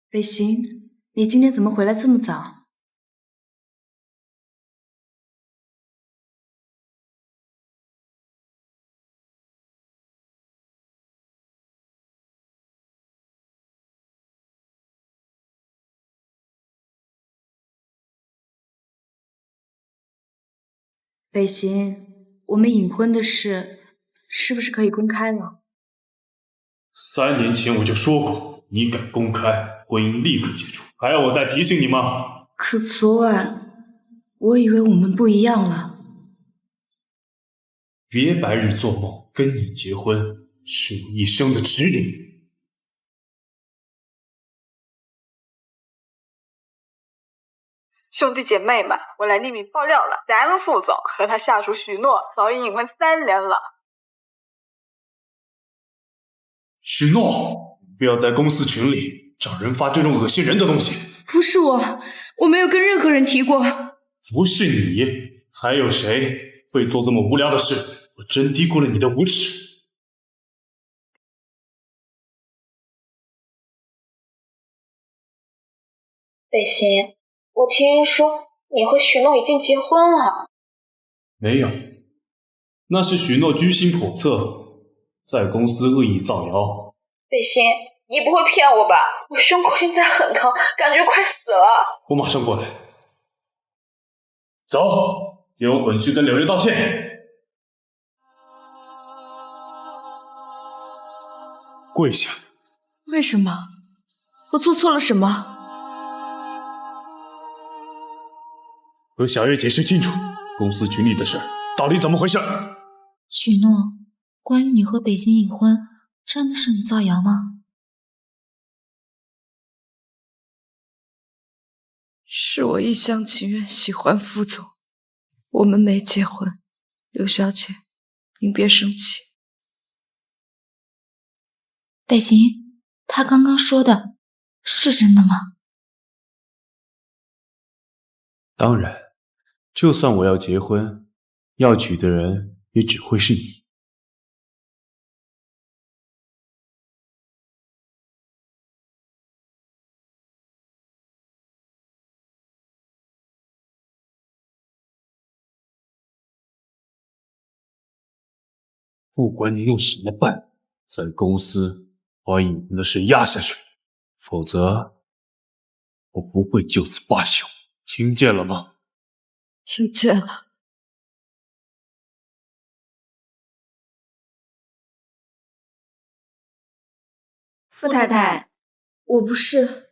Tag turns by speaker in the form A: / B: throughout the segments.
A: 北行，你今天怎么回来这么早？北行，我们隐婚的事是不是可以公开了
B: ？3年前我就说过，你敢公开，婚姻立刻解除，还要我再提醒你吗？
A: 可昨晚，我以为我们不一样了。
B: 别白日做梦，跟你结婚是我一生的耻辱。
C: 兄弟姐妹们，我来匿名爆料了，咱们副总和他下属许诺早已隐婚3年了。
B: 许诺，不要在公司群里找人发这种恶心人的东西。
A: 不是我没有跟任何人提过。
B: 不是你，还有谁会做这么无聊的事？我真低估了你的无耻。
D: 北行，我听说你和许诺已经结婚了。
B: 没有，那是许诺居心叵测，在公司恶意造谣。
D: 北行，你不会骗我吧？我胸口现在很疼，感觉快死了。
B: 我马上过来。走，给我滚去跟柳月道歉。跪下。
A: 为什么？我做错了什么？
B: 和小月解释清楚，公司群里的事到底怎么回事？
E: 许诺，关于你和北京隐婚，真的是你造谣吗？
A: 是我一厢情愿喜欢副总，我们没结婚。刘小姐，您别生气。
E: 北京，他刚刚说的是真的吗？
B: 当然，就算我要结婚，要娶的人也只会是你。不管你用什么办法，在公司把隐婚的事压下去，否则我不会就此罢休，听见了吗？
A: 听见了。
F: 傅太太，
A: 我不是，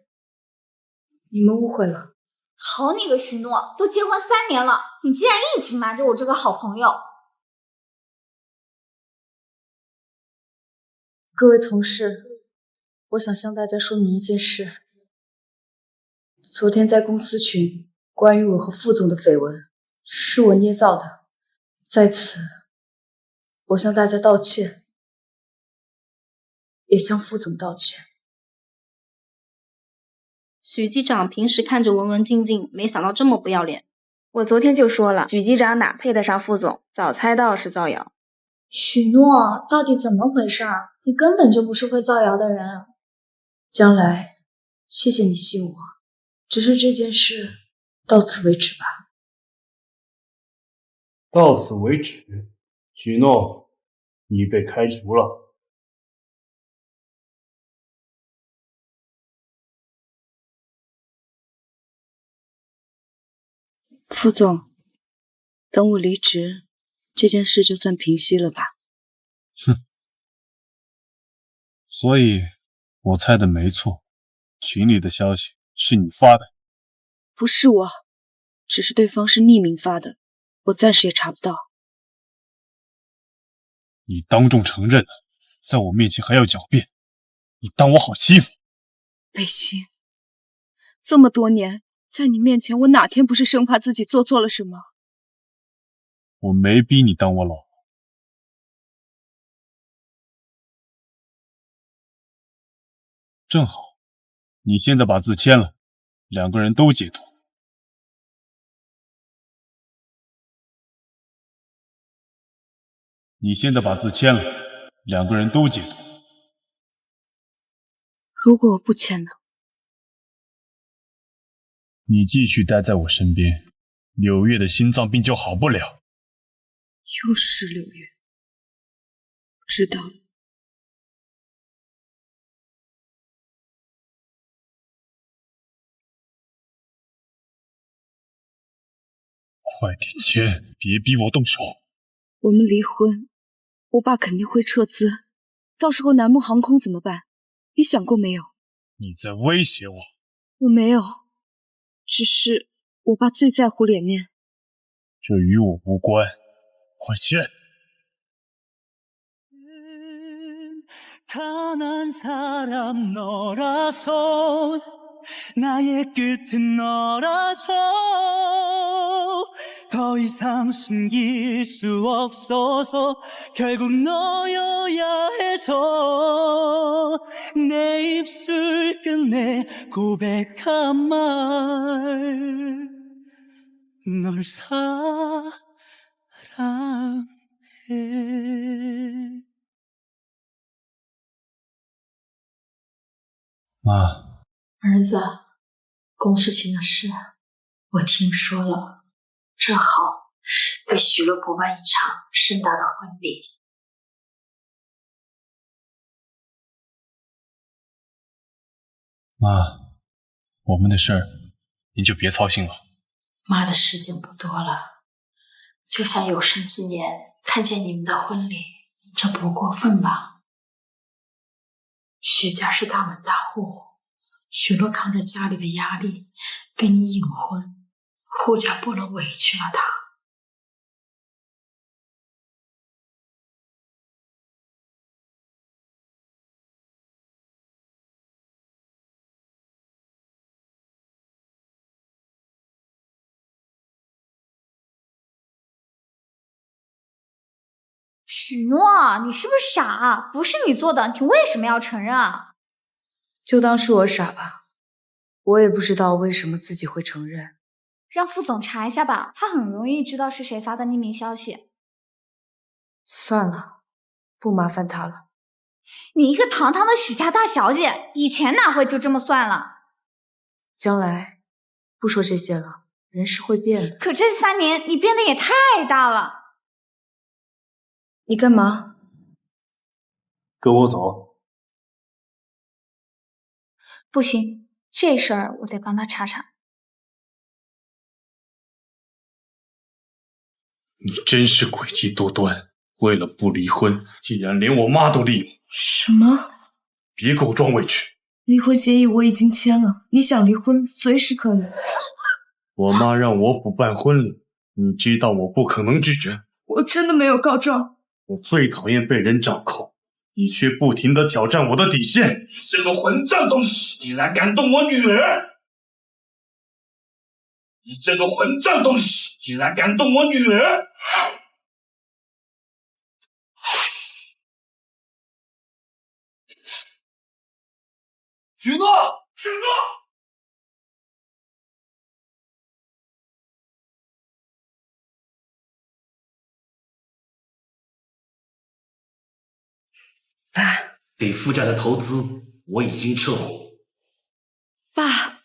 A: 你们误会了。
F: 好你个许诺，都结婚3年了，你竟然一直瞒着我这个好朋友。
A: 各位同事，我想向大家说明一件事。昨天在公司群关于我和副总的绯闻，是我捏造的，在此我向大家道歉，也向副总道歉。
G: 许机长平时看着文文静静，没想到这么不要脸。我昨天就说了，许机长哪配得上副总，早猜到是造谣。
F: 许诺，到底怎么回事？你根本就不是会造谣的人。
A: 将来，谢谢你信我，只是这件事到此为止吧。
B: 到此为止，许诺，你被开除了。
A: 副总，等我离职，这件事就算平息了吧。
B: 哼，所以我猜的没错，群里的消息是你发的。
A: 不是我，只是对方是匿名发的，我暂时也查不到。
B: 你当众承认了，在我面前还要狡辩，你当我好欺负？
A: 北星，这么多年，在你面前，我哪天不是生怕自己做错了什么？
B: 我没逼你当我老婆。正好，你现在把字签了，2个人都解脱。你现在把字签了，2个人都解脱。
A: 如果我不签呢？
B: 你继续待在我身边，柳月的心脏病就好不了。
A: 又是柳月，知道了。
B: 快点签，别逼我动手。
A: 我们离婚，我爸肯定会撤资，到时候南梦航空怎么办？你想过没有？
B: 你在威胁我？
A: 我没有，只是我爸最在乎脸面。
B: 这与我无关，快签。
H: 강한 사람 너라서 나의 끝은 너라서 더 이상 숨길 수 없어서 결국 너여야 해서 내 입술 끝내 고백한 말 널 사랑해.
B: 妈，
E: 儿子，公事情的事我听说了，正好为许诺补办一场盛大的婚礼。
B: 妈，我们的事儿您就别操心了。
E: 妈的时间不多了，就想有生之年看见你们的婚礼，这不过分吧？许家是大门大户，许诺扛着家里的压力跟你隐婚，护家不能委屈了他。
F: 许诺，你是不是傻？不是你做的，你为什么要承认啊？
A: 就当是我傻吧，我也不知道为什么自己会承认。
F: 让副总查一下吧，他很容易知道是谁发的匿名消息。
A: 算了，不麻烦他了。
F: 你一个堂堂的许家大小姐，以前哪会就这么算了？
A: 将来不说这些了，人是会变的。
F: 可这3年你变得也太大了。
A: 你干嘛？
B: 跟我走。
F: 不行，这事儿我得帮他查查。
B: 你真是诡计多端，为了不离婚，竟然连我妈都利用。
A: 什么？
B: 别给我装委屈。
A: 离婚协议我已经签了，你想离婚随时可以。
B: 我妈让我补办婚礼，你知道我不可能拒绝。
A: 我真的没有告状。
B: 我最讨厌被人掌控，你却不停地挑战我的底线。你这个混账东西，竟然敢动我女儿！你这个混账东西，竟然敢动我女儿！许诺，许诺！
A: 爸，
I: 给傅家的投资我已经撤回。
A: 爸，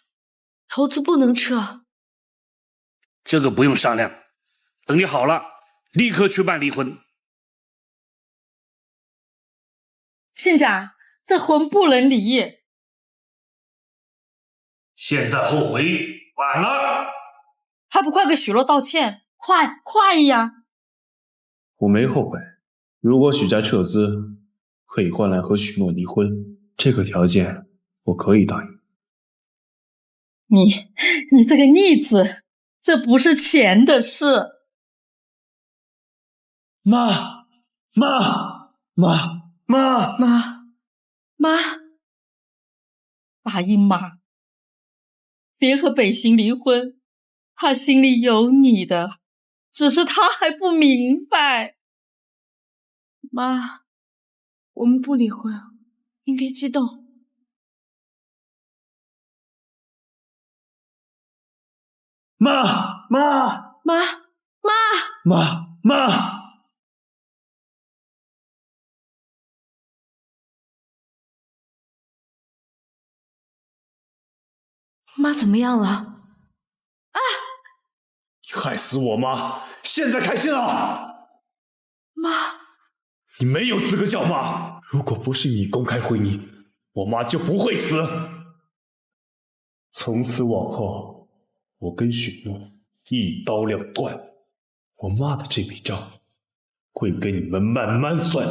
A: 投资不能撤。
I: 这个不用商量，等你好了，立刻去办离婚。
J: 亲家，这婚不能离。
I: 现在后悔晚了，
J: 还不快给许诺道歉？快呀！
B: 我没后悔。如果许家撤资，可以换来和许诺离婚，这个条件我可以答应。
J: 你这个逆子，这不是钱的事。
B: 妈，
J: 答应妈，别和北星离婚，他心里有你的，只是他还不明白。
A: 妈，我们不离婚，你别激动。
B: 妈，
E: 妈怎么样了？
B: 你害死我妈，现在开心了？
E: 妈，
B: 你没有资格叫妈。如果不是你公开婚姻，我妈就不会死。从此往后，我跟许诺一刀两断。我妈的这笔账会跟你们慢慢算。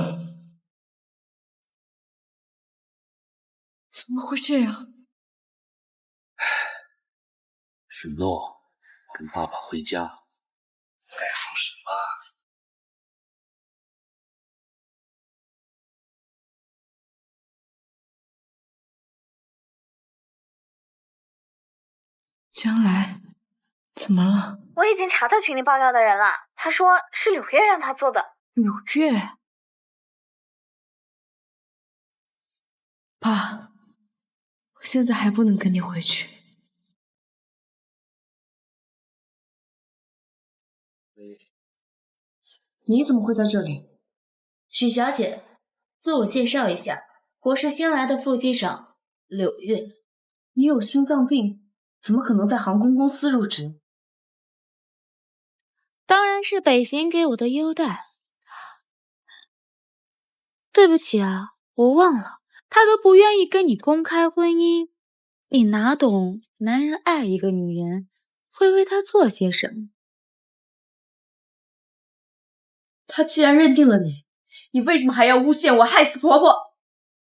E: 怎么会这样？
I: 许诺，跟爸爸回家。还说什么？
E: 将来怎么了？
F: 我已经查到群里爆料的人了，他说是柳月让他做的。
E: 柳月，爸，我现在还不能跟你回去。
A: 你怎么会在这里？
K: 许小姐，自我介绍一下，我是新来的副机长柳月。
A: 你有心脏病，怎么可能在航空公司入职？
K: 当然是北行给我的优待。对不起啊，我忘了，他都不愿意跟你公开婚姻，你哪懂男人爱一个女人会为她做些什么？
A: 他既然认定了你，你为什么还要诬陷我害死婆婆？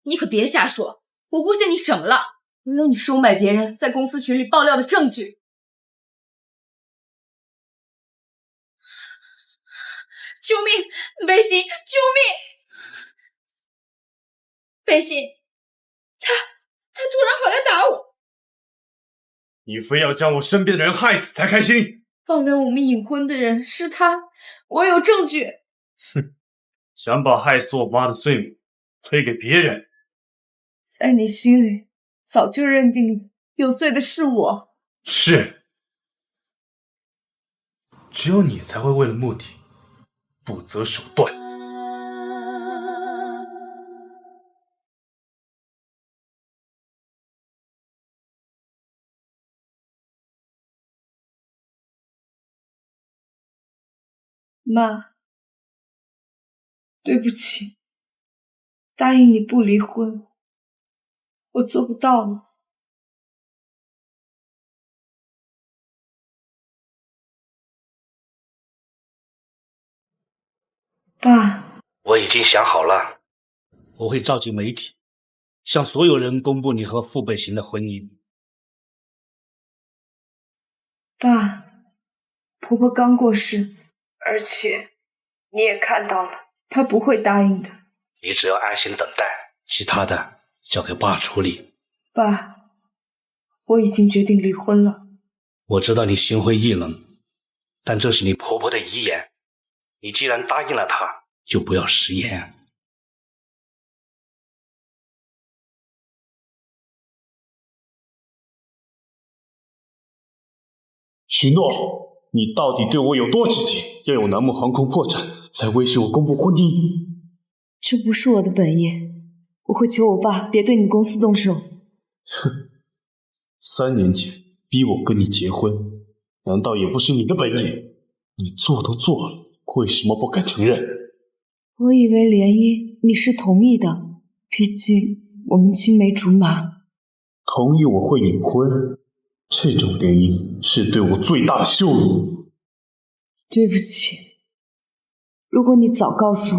K: 你可别瞎说，我诬陷你什么了？
A: 我有你收买别人在公司群里爆料的证据。
K: 救命！北行，救命！北行，他突然跑来打我。
B: 你非要将我身边的人害死才开心？
A: 放亮我们隐婚的人是他，我有证据。
B: 哼，想把害死我妈的罪名推给别人，
A: 在你心里早就认定了有罪的是我。
B: 是，只有你才会为了目的不择手段。
A: 妈，对不起，答应你不离婚，我做不到了。爸，
I: 我已经想好了，我会召集媒体，向所有人公布你和傅北行的婚姻。
A: 爸，婆婆刚过世，而且你也看到了，她不会答应的。
I: 你只要安心等待，其他的交给爸处理。
A: 爸，我已经决定离婚了。
I: 我知道你心灰意冷，但这是你婆婆的遗言，你既然答应了她，就不要食言。
B: 许诺，你到底对我有多直接？要用南木航空破产来威胁我公布婚姻？
A: 这不是我的本业，我会求我爸别对你公司动手。
B: 哼，3年前逼我跟你结婚，难道也不是你的本意？你做都做了，为什么不敢承认？
A: 我以为联姻你是同意的，毕竟我们青梅竹马。
B: 同意我会隐婚，这种联姻是对我最大的羞辱。
A: 对不起，如果你早告诉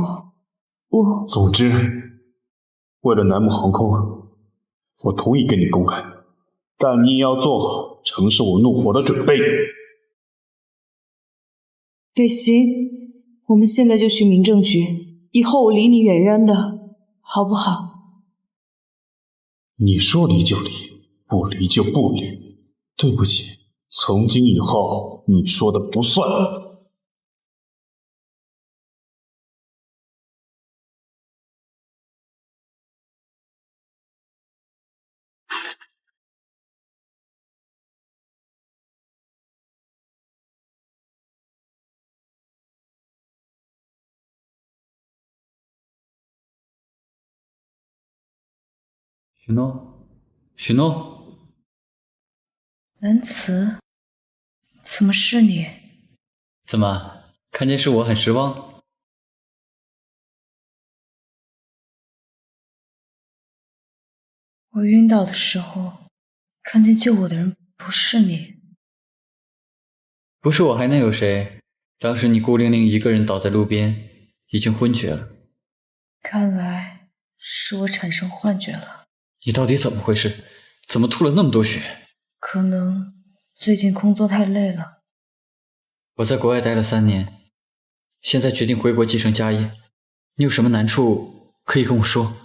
A: 我，
B: 总之，为了南木航空，我同意跟你公开，但你也要做好承受我怒火的准备。
A: 北行，我们现在就去民政局，以后我离你远远的，好不好？
B: 你说离就离，不离就不离。对不起，从今以后你说的不算了。
L: 许诺，许诺。
A: 南慈，怎么是你？
L: 怎么，看见是我很失望？
A: 我晕倒的时候，看见救我的人不是你。
L: 不是我还能有谁？当时你孤零零一个人倒在路边，已经昏厥了。
A: 看来是我产生幻觉了。
L: 你到底怎么回事？怎么吐了那么多血？
A: 可能最近工作太累了。
L: 我在国外待了3年，现在决定回国继承家业。你有什么难处可以跟我说。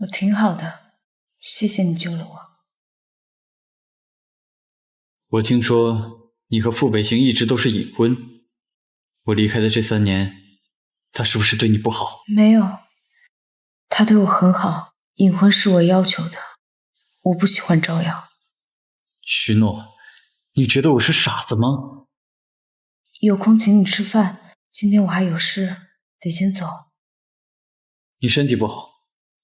A: 我挺好的，谢谢你救了我。
L: 我听说你和傅北行一直都是隐婚，我离开的这3年，他是不是对你不好？
A: 没有，他对我很好，隐婚是我要求的，我不喜欢招摇。
L: 许诺，你觉得我是傻子吗？
A: 有空请你吃饭，今天我还有事，得先走。
L: 你身体不好，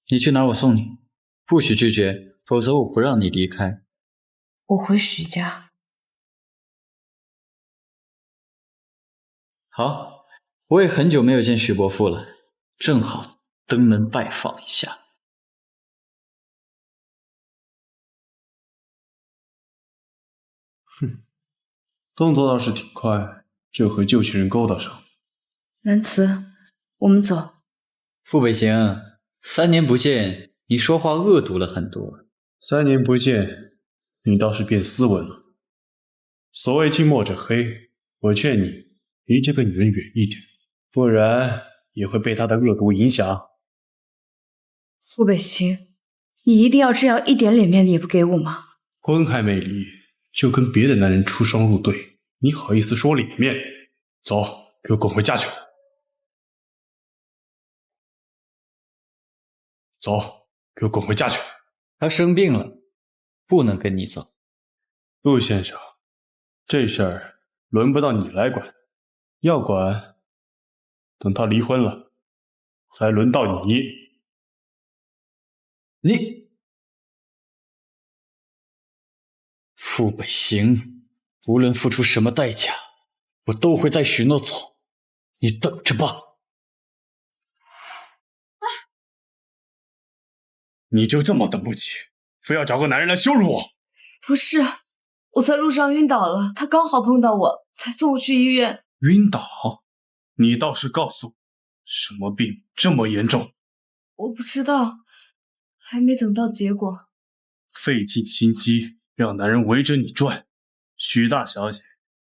L: 你去哪儿我送你，不许拒绝，否则我不让你离开。
A: 我回许家。
L: 好，我也很久没有见许伯父了，正好登门拜访一下。
B: 哼，动作倒是挺快，就和旧情人勾搭上。
A: 南慈，我们走。
L: 傅北行，3年不见，你说话恶毒了很多。
B: 3年不见，你倒是变斯文了。所谓近墨者黑，我劝你离这个女人远一点，不然也会被她的恶毒影响。
A: 傅北行，你一定要这样一点脸面也不给我吗？
B: 婚还没离，就跟别的男人出双入对，你好意思说脸面？走，给我滚回家去！走，给我滚回家去！
L: 他生病了，不能跟你走。
B: 陆先生，这事儿轮不到你来管，要管，等他离婚了，才轮到你。
L: 你，傅北行，无论付出什么代价，我都会带许诺走，你等着吧。
B: 你就这么等不起，非要找个男人来羞辱我？
A: 不是，我在路上晕倒了，他刚好碰到我，才送我去医院。
B: 晕倒？你倒是告诉我，什么病这么严重？
A: 我不知道，还没等到结果。
B: 费尽心机让男人围着你转，许大小姐，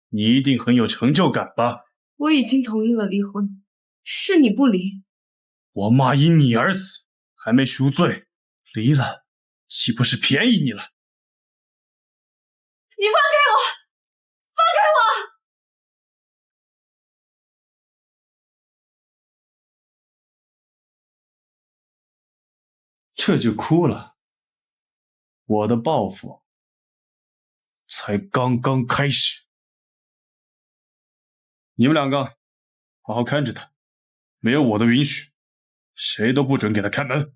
B: 你一定很有成就感吧？
A: 我已经同意了离婚，是你不离。
B: 我妈因你而死，还没赎罪，离了岂不是便宜你了？
A: 你放开我！放开我！
B: 这就哭了。我的报复才刚刚开始。你们2个好好看着他，没有我的允许，谁都不准给他开门。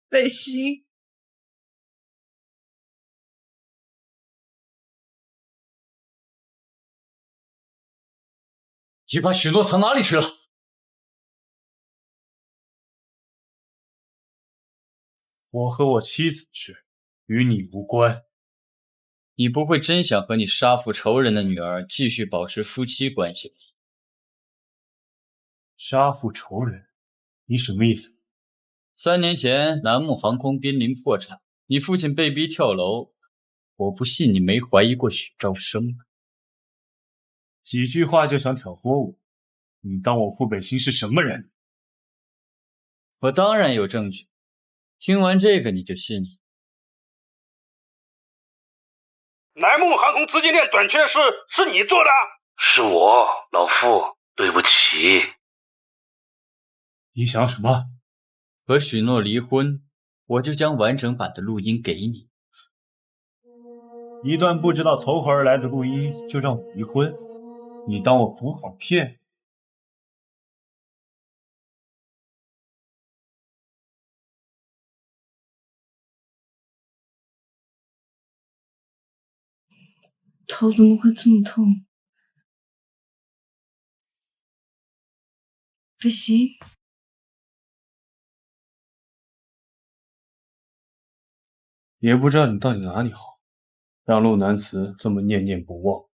A: 北行，
L: 你把许诺藏哪里去了？
B: 我和我妻子的事与你无关。
L: 你不会真想和你杀父仇人的女儿继续保持夫妻关系吧？
B: 杀父仇人？你什么意思
L: ？3年前南木航空濒临破产，你父亲被逼跳楼，我不信你没怀疑过许兆生。
B: 几句话就想挑拨我？你当我傅北星是什么人？
L: 我当然有证据，听完这个你就信了。
I: 南木航空资金链短缺是你做的？是我，老傅，对不起。
B: 你想什么？
L: 和许诺离婚，我就将完整版的录音给你。
B: 一段不知道从何而来的录音就让我离婚？你当我不好骗？
A: 头怎么会这么痛？北行，
B: 也不知道你到底哪里好，让陆南慈这么念念不忘。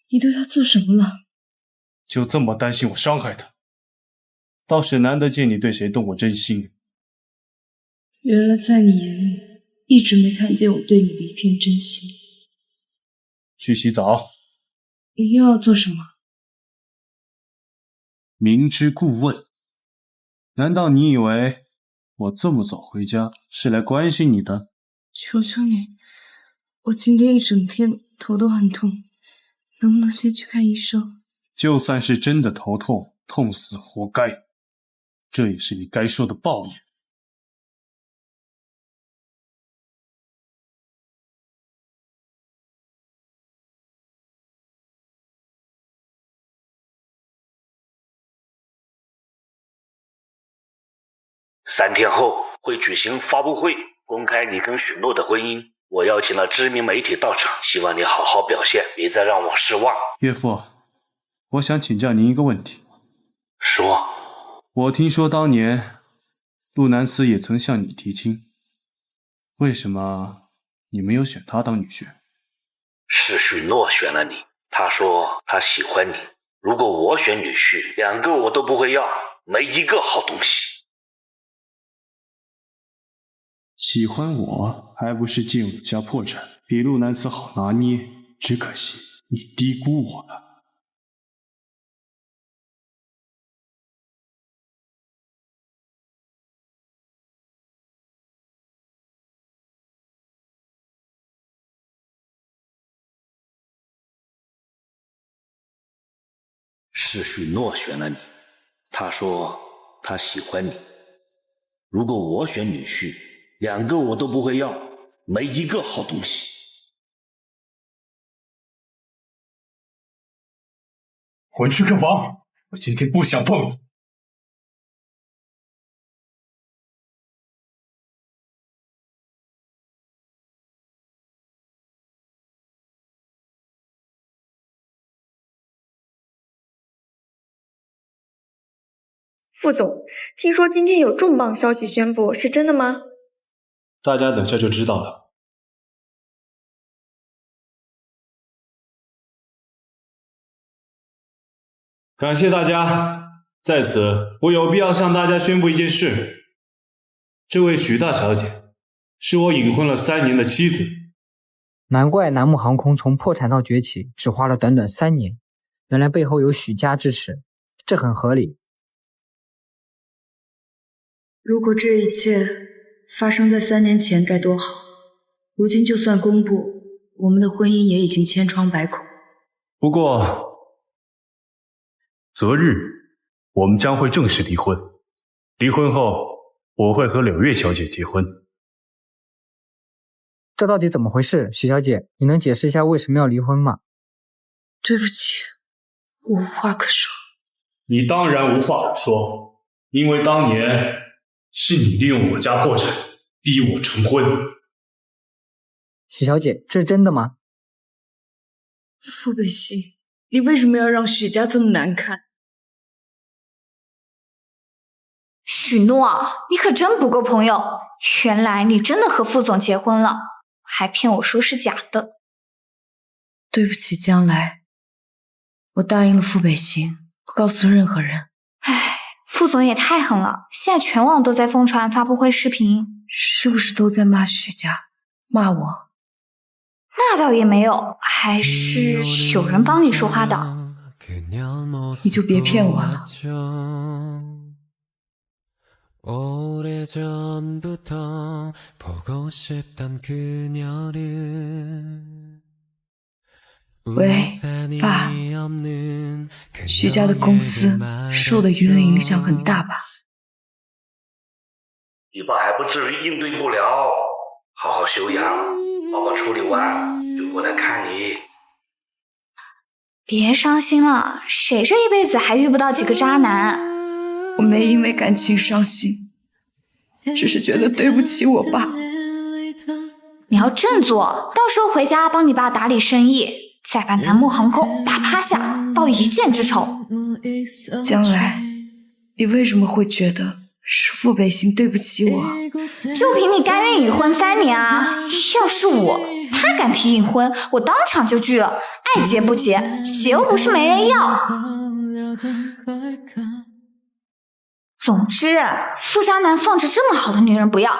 A: 你对他做什么了？
B: 就这么担心我伤害他？倒是难得见你对谁动过真心。
A: 原来在你眼里，一直没看见我对你的一片真心。
B: 去洗澡。
A: 你又要做什么？
B: 明知故问。难道你以为我这么早回家是来关心你的？
A: 求求你，我今天一整天头都很痛，能不能先去看医生？
B: 就算是真的头痛，痛死活该，这也是你该受的报应。
I: 3天后会举行发布会，公开你跟许诺的婚姻。我邀请了知名媒体到场，希望你好好表现，别再让我失望。
B: 岳父，我想请教您一个问题。
I: 说。
B: 我听说当年陆南慈也曾向你提亲，为什么你没有选他当女婿？
I: 是许诺选了你，他说他喜欢你。如果我选女婿，2个我都不会要，没一个好东西。
B: 喜欢我，还不是见我家破产，比陆南慈好拿捏。只可惜你低估我了。
I: 是许诺选了你，他说他喜欢你。如果我选女婿，2个我都不会要，没一个好东西。
B: 滚去客房，我今天不想碰你。
M: 副总，听说今天有重磅消息宣布，是真的吗？
B: 大家等下就知道了。感谢大家，在此我有必要向大家宣布一件事：这位许大小姐是我隐婚了3年的妻子。
N: 难怪南木航空从破产到崛起只花了短短3年，原来背后有许家支持，这很合理。
A: 如果这一切发生在3年前该多好！如今就算公布，我们的婚姻也已经千疮百孔。
B: 不过，择日我们将会正式离婚。离婚后，我会和柳月小姐结婚。
N: 这到底怎么回事？许小姐，你能解释一下为什么要离婚吗？
A: 对不起，我无话可说。
B: 你当然无话可说，因为当年是你利用我家破产逼我成婚。
N: 许小姐，这是真的吗？
A: 傅北星，你为什么要让许家这么难看？
F: 许诺，你可真不够朋友！原来你真的和副总结婚了，还骗我说是假的。
A: 对不起，将来我答应了傅北星，不告诉任何人。
F: 唉，副总也太狠了，现在全网都在疯传发布会视频，
A: 是不是都在骂许家，骂我？
F: 那倒也没有，还是有人帮你说话的。
A: 你就别骗我了。喂，爸，许家的公司受的舆论影响很大吧？
I: 你爸还不至于应对不了，好好休养，宝宝处理完就过来看你。
F: 别伤心了，谁这一辈子还遇不到几个渣男？
A: 我没因为感情伤心，只是觉得对不起我爸。
F: 你要振作，到时候回家帮你爸打理生意，再把南木航空打趴下，报一箭之仇。
A: 将来你为什么会觉得是傅北星对不起我？
F: 就凭你甘愿已婚3年啊！要是我，他敢提隐婚，我当场就拒了，爱结不结，结又不是没人要。总之，傅家男放着这么好的女人不要，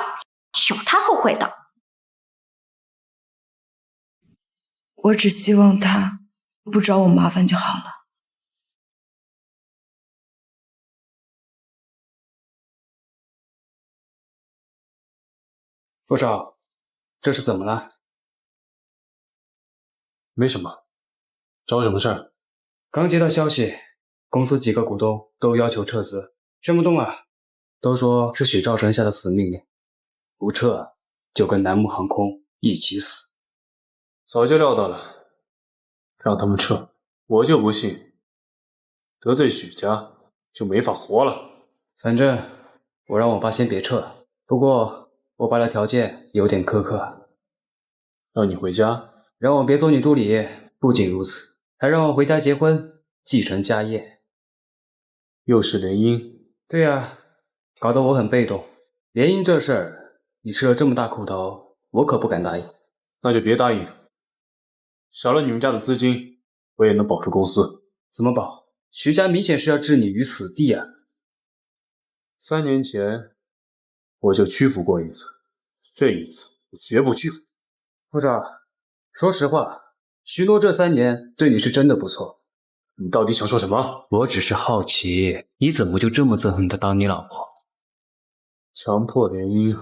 F: 有他后悔的。
A: 我只希望他不找我麻烦就好了。
O: 副少，这是怎么了？
B: 没什么，找我什么事儿？
O: 刚接到消息，公司几个股东都要求撤资，劝不动了，都说是许兆生下的死命令，不撤就跟南木航空一起死。
B: 早就料到了，让他们撤，我就不信得罪许家就没法活了。
O: 反正我让我爸先别撤，不过我爸的条件有点苛刻，
B: 让你回家，
O: 让我别做女助理，不仅如此，还让我回家结婚，继承家业。
B: 又是联姻？
O: 对啊，搞得我很被动。联姻这事儿，你吃了这么大苦头，我可不敢答应。
B: 那就别答应。少了你们家的资金，我也能保住公司。
O: 怎么保？徐家明显是要置你于死地啊
B: ！3年前我就屈服过一次，这一次我绝不屈服。
O: 副少，说实话，徐诺这3年对你是真的不错。
B: 你到底想说什么？
P: 我只是好奇，你怎么就这么憎恨他当你老婆？
B: 强迫联姻，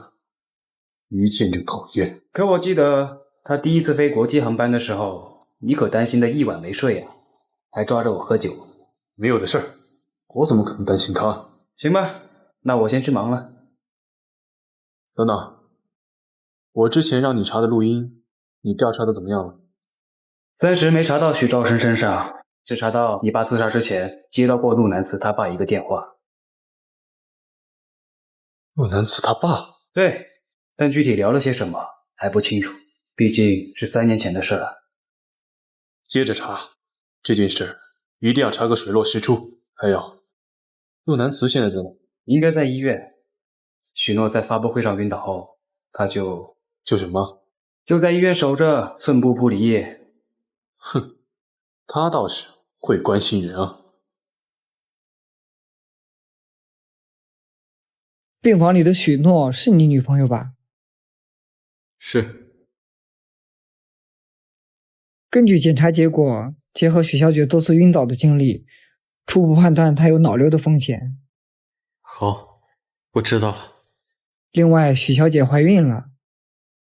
B: 一见就讨厌。
O: 可我记得他第一次飞国际航班的时候，你可担心的一晚没睡啊，还抓着我喝酒。
B: 没有的事儿，我怎么可能担心他？
O: 行吧，那我先去忙了。
B: 等等，我之前让你查的录音，你调查的怎么样了？
O: 暂时没查到许兆生身上，只查到你爸自杀之前接到过陆南慈他爸一个电话。
B: 陆南慈他爸？
O: 对，但具体聊了些什么还不清楚，毕竟是3年前的事了。
B: 接着查，这件事一定要查个水落石出。还有，陆南慈现在在哪？
O: 应该在医院。许诺在发布会上晕倒后，他就
B: 什么？
O: 就在医院守着，寸步不离。
B: 哼，他倒是会关心人啊。
N: 病房里的许诺是你女朋友吧？
O: 是。
N: 根据检查结果，结合许小姐多次晕倒的经历，初步判断她有脑瘤的风险。
P: 好，我知道了。
N: 另外，许小姐怀孕了。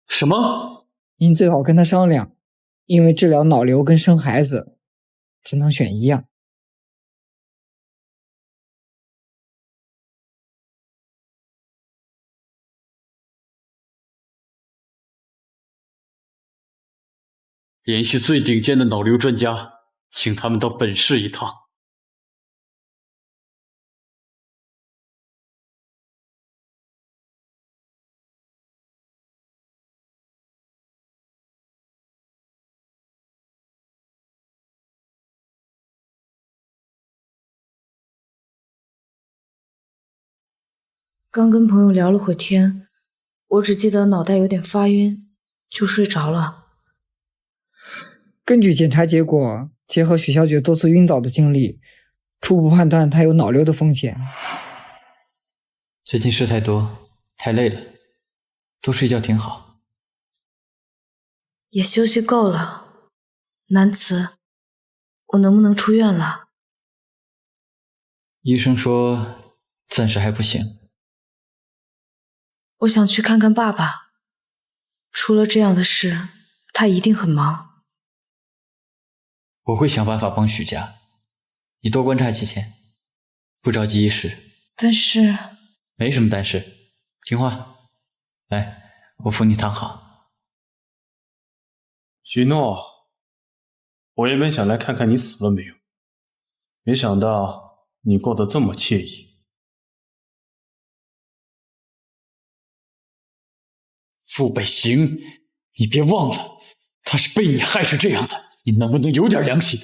P: 什么？
N: 您最好跟她商量，因为治疗脑瘤跟生孩子只能选一样。
L: 联系最顶尖的脑瘤专家，请他们到本市一趟。
A: 刚跟朋友聊了会天，我只记得脑袋有点发晕，就睡着了。
N: 根据检查结果，结合许小姐多次晕倒的经历，初步判断她有脑瘤的风险。
L: 最近事太多，太累了，多睡觉挺好。
A: 也休息够了。南慈，我能不能出院了？
L: 医生说暂时还不行。
A: 我想去看看爸爸，出了这样的事，他一定很忙。
L: 我会想办法帮许家，你多观察几天，不着急一时。
A: 但是……
L: 没什么但是，听话。来，我扶你躺好。
B: 许诺，我原本想来看看你死了没有，没想到你过得这么惬意。
L: 傅北行，你别忘了，他是被你害成这样的。你能不能有点良心？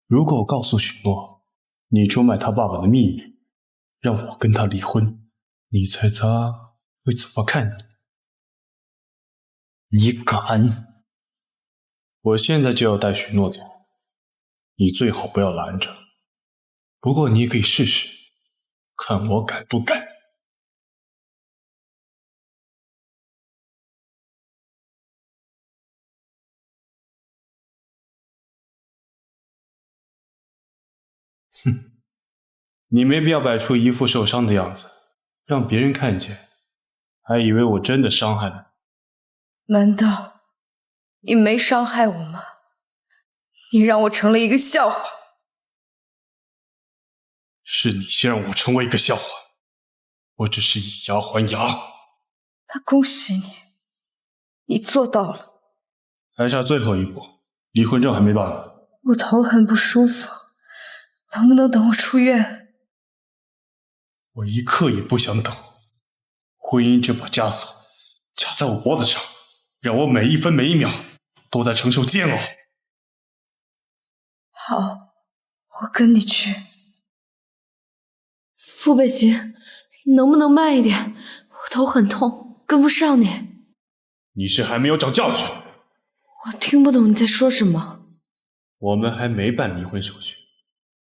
B: 如果我告诉许诺，你出卖他爸爸的秘密，让我跟他离婚，你猜他会怎么看你？你敢？我现在就要带许诺走，你最好不要拦着。不过你也可以试试，看我敢不敢。哼，你没必要摆出一副受伤的样子，让别人看见，还以为我真的伤害了你。
A: 难道你没伤害我吗？你让我成了一个笑话。
B: 是你先让我成为一个笑话，我只是以牙还牙。
A: 那恭喜你，你做到了。
B: 还差最后一步，离婚证还没办呢。
A: 我头很不舒服，能不能等我出院？
B: 我一刻也不想等。婚姻这把枷锁卡在我脖子上，让我每一分每一秒都在承受煎熬。
A: 好，我跟你去。
E: 傅北行，你能不能慢一点？我头很痛，跟不上你。
B: 你是还没有长教训。
E: 我听不懂你在说什么。
B: 我们还没办离婚手续，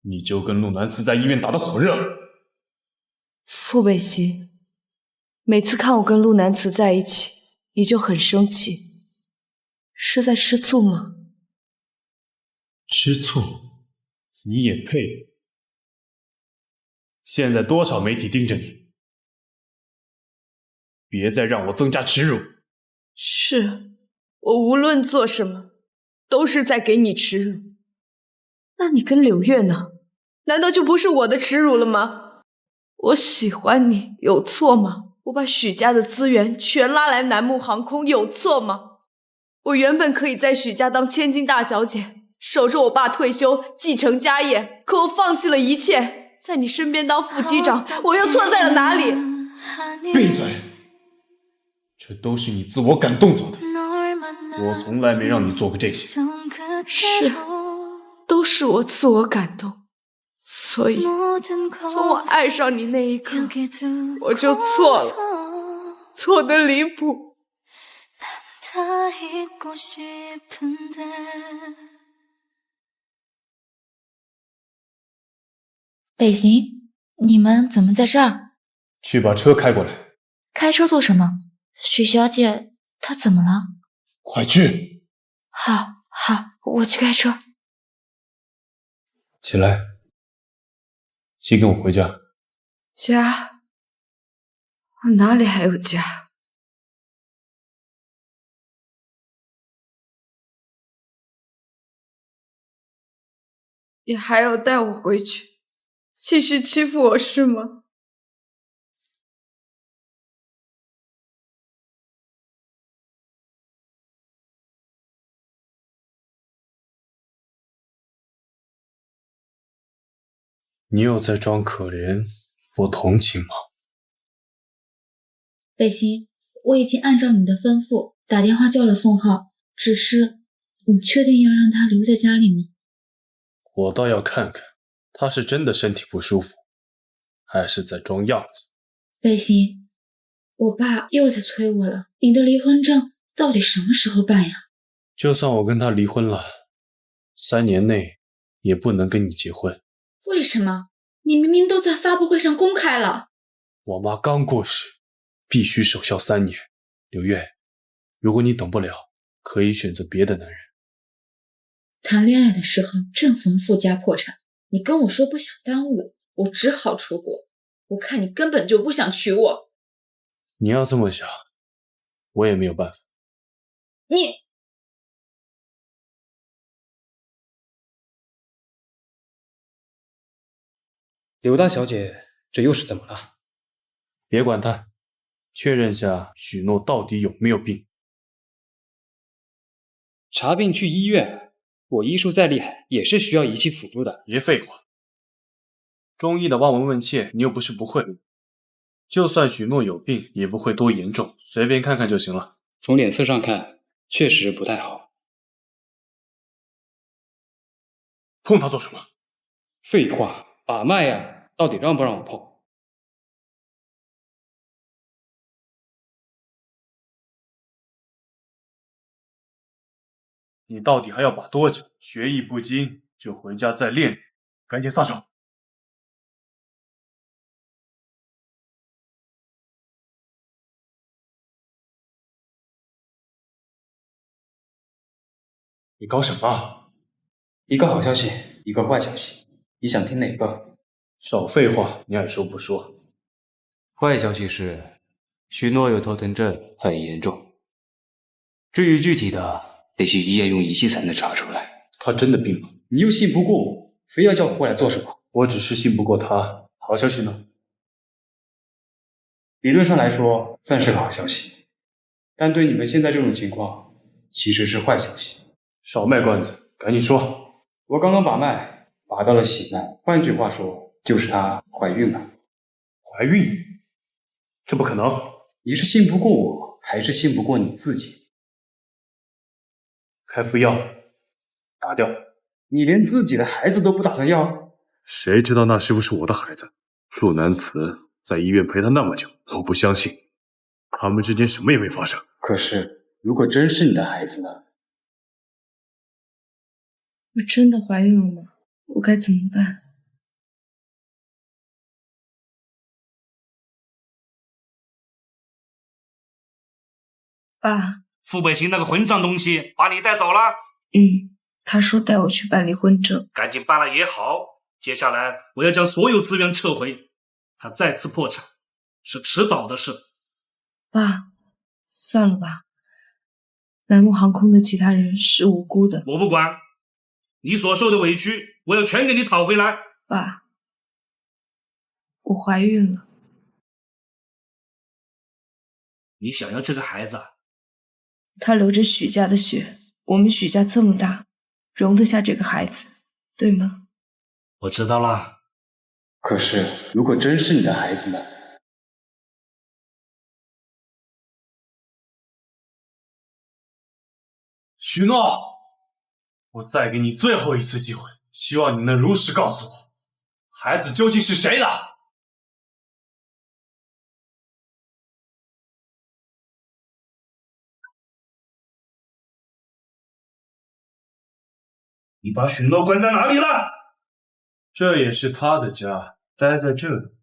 B: 你就跟陆南慈在医院打得火热。
E: 傅北行，每次看我跟陆南慈在一起，你就很生气，是在吃醋吗？
B: 吃醋？你也配？现在多少媒体盯着你，别再让我增加耻辱。
E: 是，我无论做什么都是在给你耻辱。那你跟柳月呢？难道就不是我的耻辱了吗？我喜欢你有错吗？我把许家的资源全拉来南木航空有错吗？我原本可以在许家当千金大小姐，守着我爸退休继承家业，可我放弃了一切，在你身边当副机长，我又错在了哪里？
B: 闭嘴！这都是你自我感动做的，我从来没让你做过这些。
E: 是，都是我自我感动，所以从我爱上你那一刻，我就错了，错得离谱。
F: 北行，你们怎么在这儿？
B: 去把车开过来。
F: 开车做什么？许小姐她怎么了？
B: 快去！
F: 好，我去开车。
B: 起来，先跟我回家。
A: 家？我哪里还有家？你还要带我回去，继续欺负我是吗？
B: 你又在装可怜，我同情吗？
F: 北行，我已经按照你的吩咐打电话叫了宋浩，只是你确定要让他留在家里吗？
B: 我倒要看看，他是真的身体不舒服，还是在装样子。
F: 北行，我爸又在催我了，你的离婚证到底什么时候办呀？
B: 就算我跟他离婚了，3年内也不能跟你结婚。
F: 为什么？你明明都在发布会上公开了。
B: 我妈刚过世，必须守孝3年。柳月，如果你等不了，可以选择别的男人。
F: 谈恋爱的时候正逢夫家破产，你跟我说不想耽误我只好出国。我看你根本就不想娶我。
B: 你要这么想，我也没有办法。
F: 你……
O: 刘大小姐，这又是怎么了？
B: 别管他，确认下许诺到底有没有病。
O: 查病去医院，我医术再厉害，也是需要仪器辅助的。
B: 别废话，中医的望闻问切，你又不是不会。就算许诺有病，也不会多严重，随便看看就行了。
O: 从脸色上看，确实不太好。
B: 碰他做什么？
O: 废话，把脉呀，到底让不让我碰？
B: 你到底还要把多久？学艺不精就回家再练，赶紧撒手！你搞什么？
O: 一个好消息，一个坏消息，你想听哪个？
B: 少废话，你爱说不说。
P: 坏消息是，许诺有头疼症，很严重。至于具体的，得去医院用仪器才能查出来。
B: 他真的病了？
O: 你又信不过我，非要叫我过来做什么？
B: 我只是信不过他。好消息呢？
O: 理论上来说算是个好消息，但对你们现在这种情况，其实是坏消息。
B: 少卖关子，赶紧说。
O: 我刚刚把脉，把到了喜脉，换句话说，就是她怀孕了。
B: 怀孕？这不可能！
O: 你是信不过我，还是信不过你自己？
B: 开副药，打掉。
O: 你连自己的孩子都不打算要？
B: 谁知道那是不是我的孩子？陆南慈在医院陪他那么久，我不相信，他们之间什么也没发生。
O: 可是，如果真是你的孩子呢？
E: 我真的怀孕了吗？我该怎么办？爸，
I: 傅北星那个混账东西把你带走了？
E: 他说带我去办离婚证。
I: 赶紧办了也好，接下来我要将所有资源撤回，他再次破产是迟早的事。
E: 爸，算了吧，南木航空的其他人是无辜的。
I: 我不管，你所受的委屈我要全给你讨回来。
E: 爸，我怀孕了。
I: 你想要这个孩子？
E: 他流着许家的血，我们许家这么大，容得下这个孩子，对吗？
I: 我知道了。
O: 可是，如果真是你的孩子呢？
B: 许诺，我再给你最后一次机会，希望你能如实告诉我，孩子究竟是谁的？
I: 你把许诺关在哪里了？
B: 这也是他的家，待在这里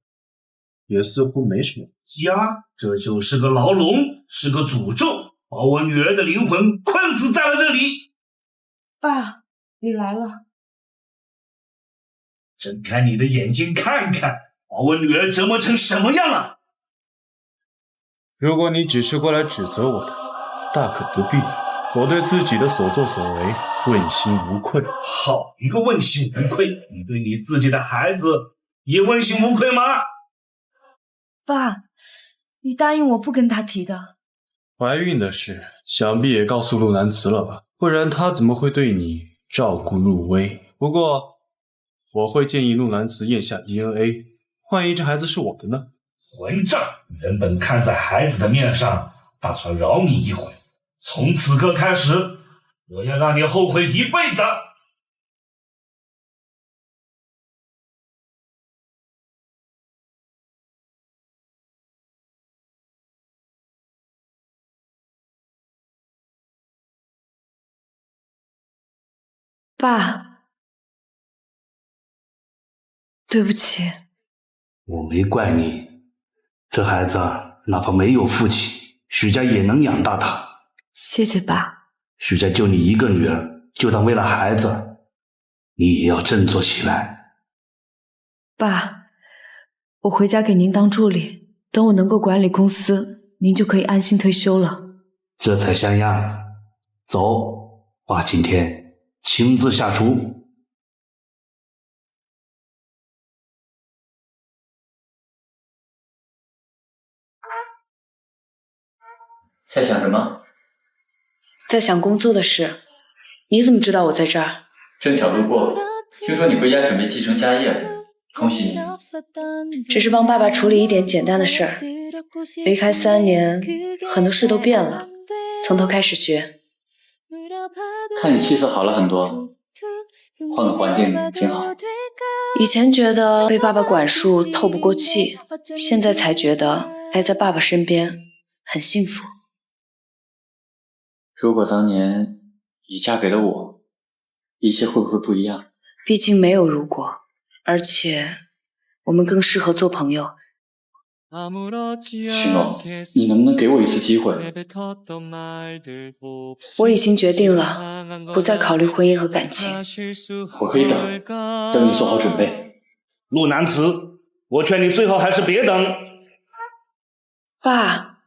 B: 也似乎没什么。
I: 家，这就是个牢笼，是个诅咒，把我女儿的灵魂困死在了这里。
E: 爸，你来了。
I: 睁开你的眼睛看看，把我女儿折磨成什么样了。
B: 如果你只是过来指责我的，大可不必。我对自己的所作所为问心无愧。
I: 好一个问心无愧！你对你自己的孩子也问心无愧吗？
E: 爸，你答应我不跟他提的。
B: 怀孕的事想必也告诉陆南慈了吧，不然他怎么会对你照顾入微？不过我会建议陆南慈验下 DNA， 万一这孩子是我的呢？
I: 混账！原本看在孩子的面上，打算饶你一回，从此刻开始，我要让你后悔一辈子。
E: 爸，对不起。
I: 我没怪你，这孩子哪怕没有父亲，许家也能养大他。
E: 谢谢爸。
I: 许家就你一个女儿，就当为了孩子，你也要振作起来。
E: 爸，我回家给您当助理，等我能够管理公司，您就可以安心退休了。
I: 这才像样。走，爸今天亲自下厨。
L: 在想什么？
A: 在想工作的事。你怎么知道我在这儿？
L: 正巧路过，听说你回家准备继承家业，恭喜你。
A: 只是帮爸爸处理一点简单的事儿。离开3年，很多事都变了，从头开始学。
L: 看你气色好了很多，换个环境挺好。
A: 以前觉得被爸爸管束透不过气，现在才觉得待在爸爸身边很幸福。
L: 如果当年你嫁给了我，一切会不会不一样？
A: 毕竟没有如果，而且我们更适合做朋友。
L: 许诺，你能不能给我一次机会？
A: 我已经决定了，不再考虑婚姻和感情。
L: 我可以等，等你做好准备。
I: 陆南慈，我劝你最好还是别等。
A: 爸，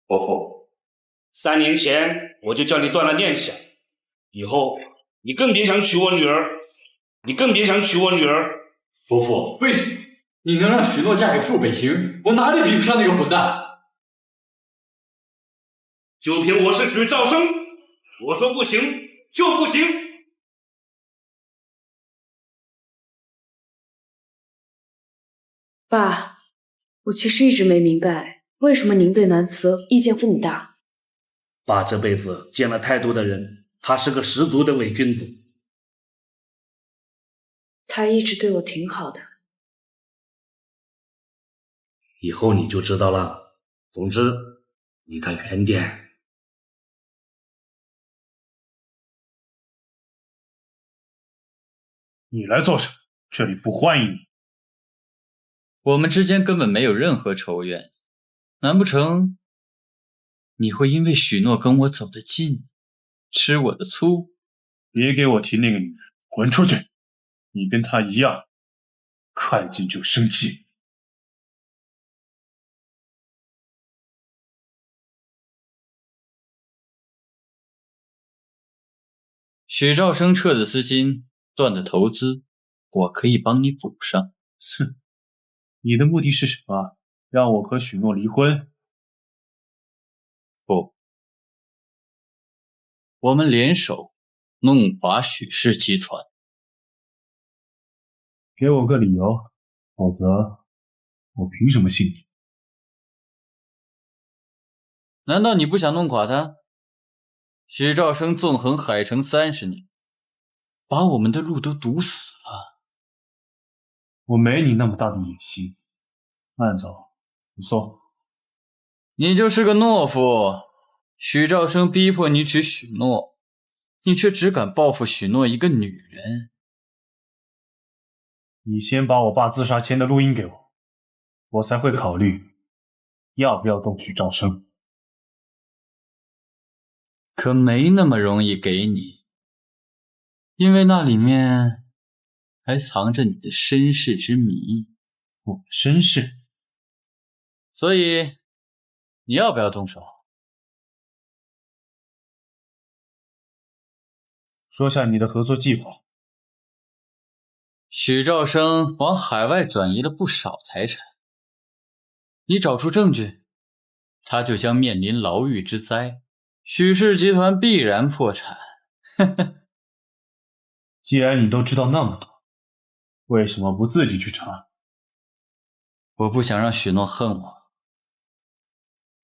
I: 婆婆，3年前我就叫你断了念想，以后你更别想娶我女儿，
L: 伯父，为什么？你能让许诺嫁给傅北晴，我哪里比不上那个混蛋？
I: 就凭我是许兆生，我说不行就不行。
A: 爸，我其实一直没明白，为什么您对南慈意见这么大？
I: 爸这辈子见了太多的人，他是个十足的伪君子。
A: 他一直对我挺好的。
I: 以后你就知道了。总之，离他远点。
B: 你来做什么？这里不欢迎你。
L: 我们之间根本没有任何仇怨，难不成你会因为许诺跟我走得近，吃我的醋？
B: 别给我提那个女人，滚出去！你跟她一样，看见就生气。
L: 许兆生撤的资金，断的投资，我可以帮你补上。
B: 哼，你的目的是什么？让我和许诺离婚？
L: 不，我们联手弄垮许氏集团。
B: 给我个理由，否则我凭什么信你？
L: 难道你不想弄垮他？许兆生纵横海城30年，把我们的路都堵死了。
B: 我没你那么大的野心。慢走，不送。
L: 你就是个懦夫。许兆生逼迫你娶许诺，你却只敢报复许诺一个女人。
B: 你先把我爸自杀前的录音给我，我才会考虑要不要动许兆生。
L: 可没那么容易给你，因为那里面还藏着你的身世之谜。
B: 我的身世？
L: 所以你要不要动手？
B: 说下你的合作计划。
L: 许兆生往海外转移了不少财产，你找出证据，他就将面临牢狱之灾，许氏集团必然破产。
B: 既然你都知道那么多，为什么不自己去查？
L: 我不想让许诺恨我，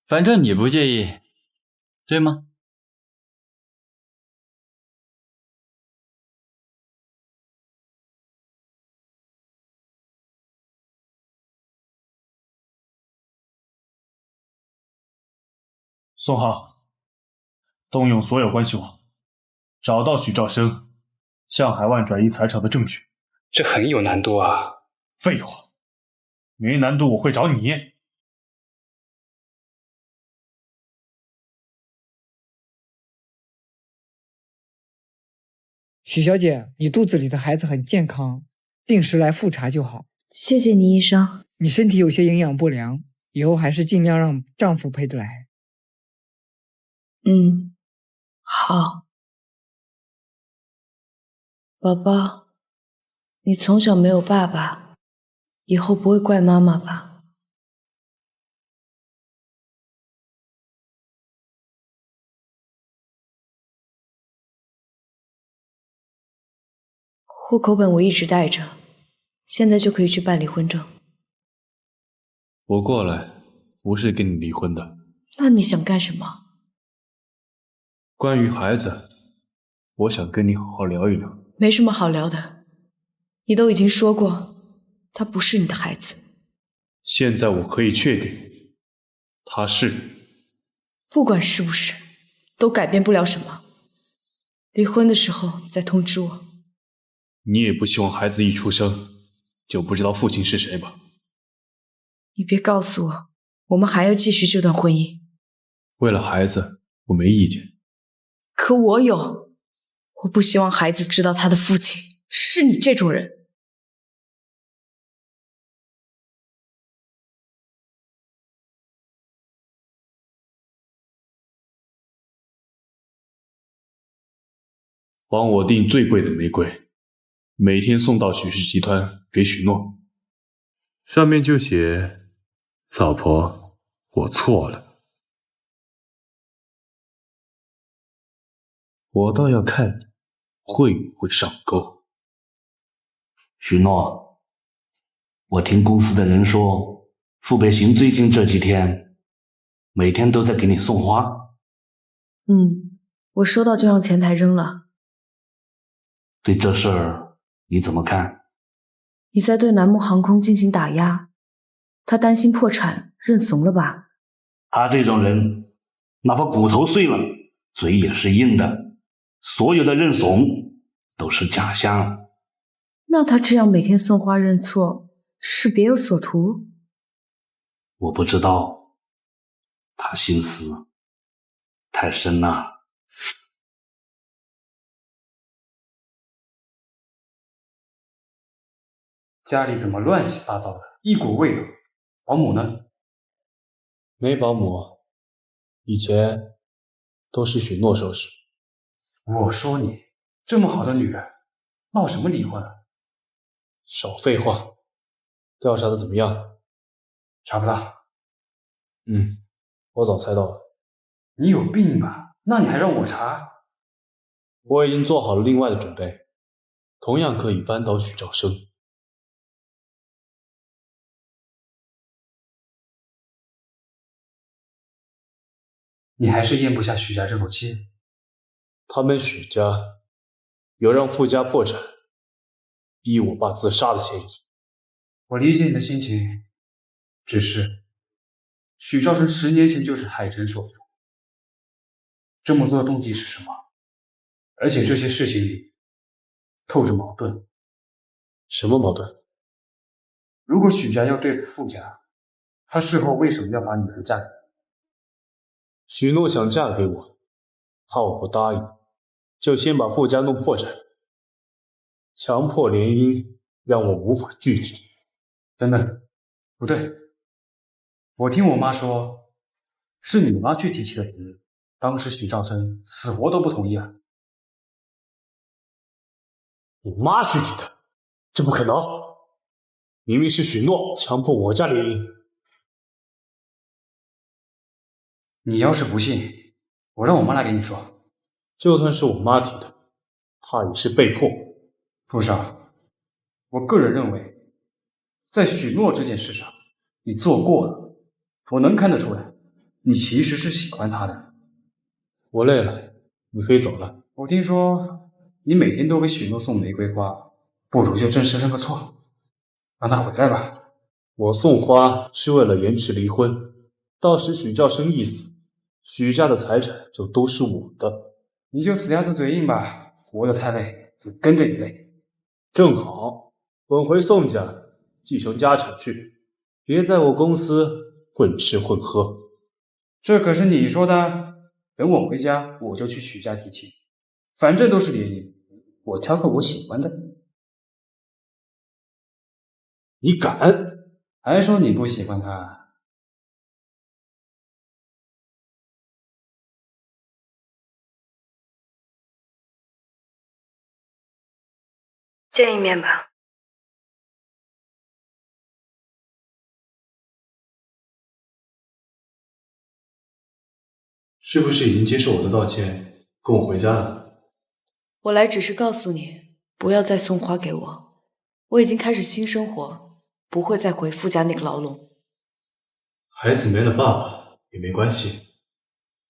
L: 反正你不介意，对吗？
B: 宋浩，动用所有关系网，找到许兆生向海外转移财产的证据。
O: 这很有难度啊。
B: 废话，没难度我会找你。
N: 许小姐，你肚子里的孩子很健康，定时来复查就好。
A: 谢谢你，医生。
N: 你身体有些营养不良，以后还是尽量让丈夫陪着来。
A: 好。宝宝，你从小没有爸爸，以后不会怪妈妈吧？户口本我一直带着，现在就可以去办离婚证。
B: 我过来不是跟你离婚的。
A: 那你想干什么？
B: 关于孩子，我想跟你好好聊一聊。
A: 没什么好聊的，你都已经说过，他不是你的孩子。
B: 现在我可以确定，他是。
A: 不管是不是，都改变不了什么。离婚的时候再通知我。
B: 你也不希望孩子一出生就不知道父亲是谁吧？
A: 你别告诉我，我们还要继续这段婚姻。
B: 为了孩子，我没意见。
A: 可我有，我不希望孩子知道他的父亲是你这种人。
B: 帮我订最贵的玫瑰，每天送到许氏集团给许诺，上面就写：老婆，我错了。我倒要看你会不会上钩。
I: 许诺，我听公司的人说，傅北行最近这几天每天都在给你送花。
A: 我收到就让前台扔了。
I: 对这事儿你怎么看？
A: 你在对南木航空进行打压，他担心破产认怂了吧？
I: 他这种人，哪怕骨头碎了，嘴也是硬的。所有的认怂都是假象。
A: 那他这样每天送花认错，是别有所图？
I: 我不知道，他心思太深了。
O: 家里怎么乱七八糟的，一股味道？保姆呢？
B: 没保姆，以前都是许诺收拾。
O: 我说你，这么好的女人，闹什么离婚啊？
B: 少废话，调查的怎么样？
O: 查不到。
B: 我早猜到了。
O: 你有病吧？那你还让我查？
B: 我已经做好了另外的准备，同样可以扳倒许兆生。
O: 你还是咽不下许家这口气？
B: 他们许家有让傅家破产，逼我爸自杀的嫌疑。
O: 我理解你的心情，只是许兆生10年前就是海城首富，这么做的动机是什么？而且这些事情里透着矛盾。
B: 什么矛盾？
O: 如果许家要对付傅家，他事后为什么要把女儿嫁给你？
B: 许诺想嫁给我，怕我不答应，就先把傅家弄破产，强迫联姻，让我无法拒绝。
O: 等等，不对，我听我妈说，是你妈去提起的离，当时许兆生死活都不同意啊。
B: 你妈去提的？这不可能！明明是许诺强迫我家联姻。
O: 你要是不信，我让我妈来给你说。
B: 就算是我妈提的，她也是被迫。
O: 傅少，我个人认为，在许诺这件事上，你做过了。我能看得出来，你其实是喜欢他的。
B: 我累了，你可以走了。
O: 我听说你每天都给许诺送玫瑰花，不如就正式认个错，让他回来吧。
B: 我送花是为了延迟离婚，到时许兆生一死，许家的财产就都是我的。
O: 你就死鸭子嘴硬吧，活得太累，就跟着你累。
B: 正好，滚回宋家继承家产去，别在我公司混吃混喝。
O: 这可是你说的。等我回家，我就去许家提亲，反正都是联姻，我挑个我喜欢的。
B: 你敢？
O: 还说你不喜欢他？
A: 见一面吧。
B: 是不是已经接受我的道歉，跟我回家了？
A: 我来只是告诉你，不要再送花给我。我已经开始新生活，不会再回傅家那个牢笼。
B: 孩子没了爸爸也没关系，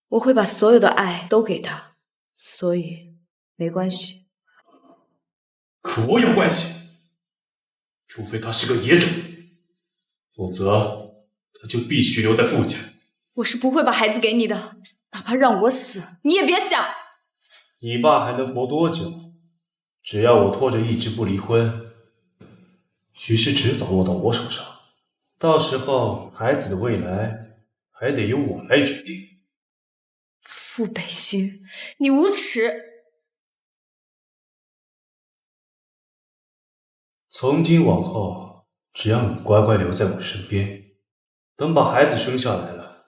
A: 我会把所有的爱都给他，所以没关系。
B: 可我有关系，除非他是个野种，否则他就必须留在傅家。
A: 我是不会把孩子给你的，哪怕让我死，你也别想。
B: 你爸还能活多久？只要我拖着一直不离婚，许是迟早落到我手上，到时候孩子的未来还得由我来决定。
A: 傅北星，你无耻！
B: 从今往后，只要你乖乖留在我身边，等把孩子生下来了，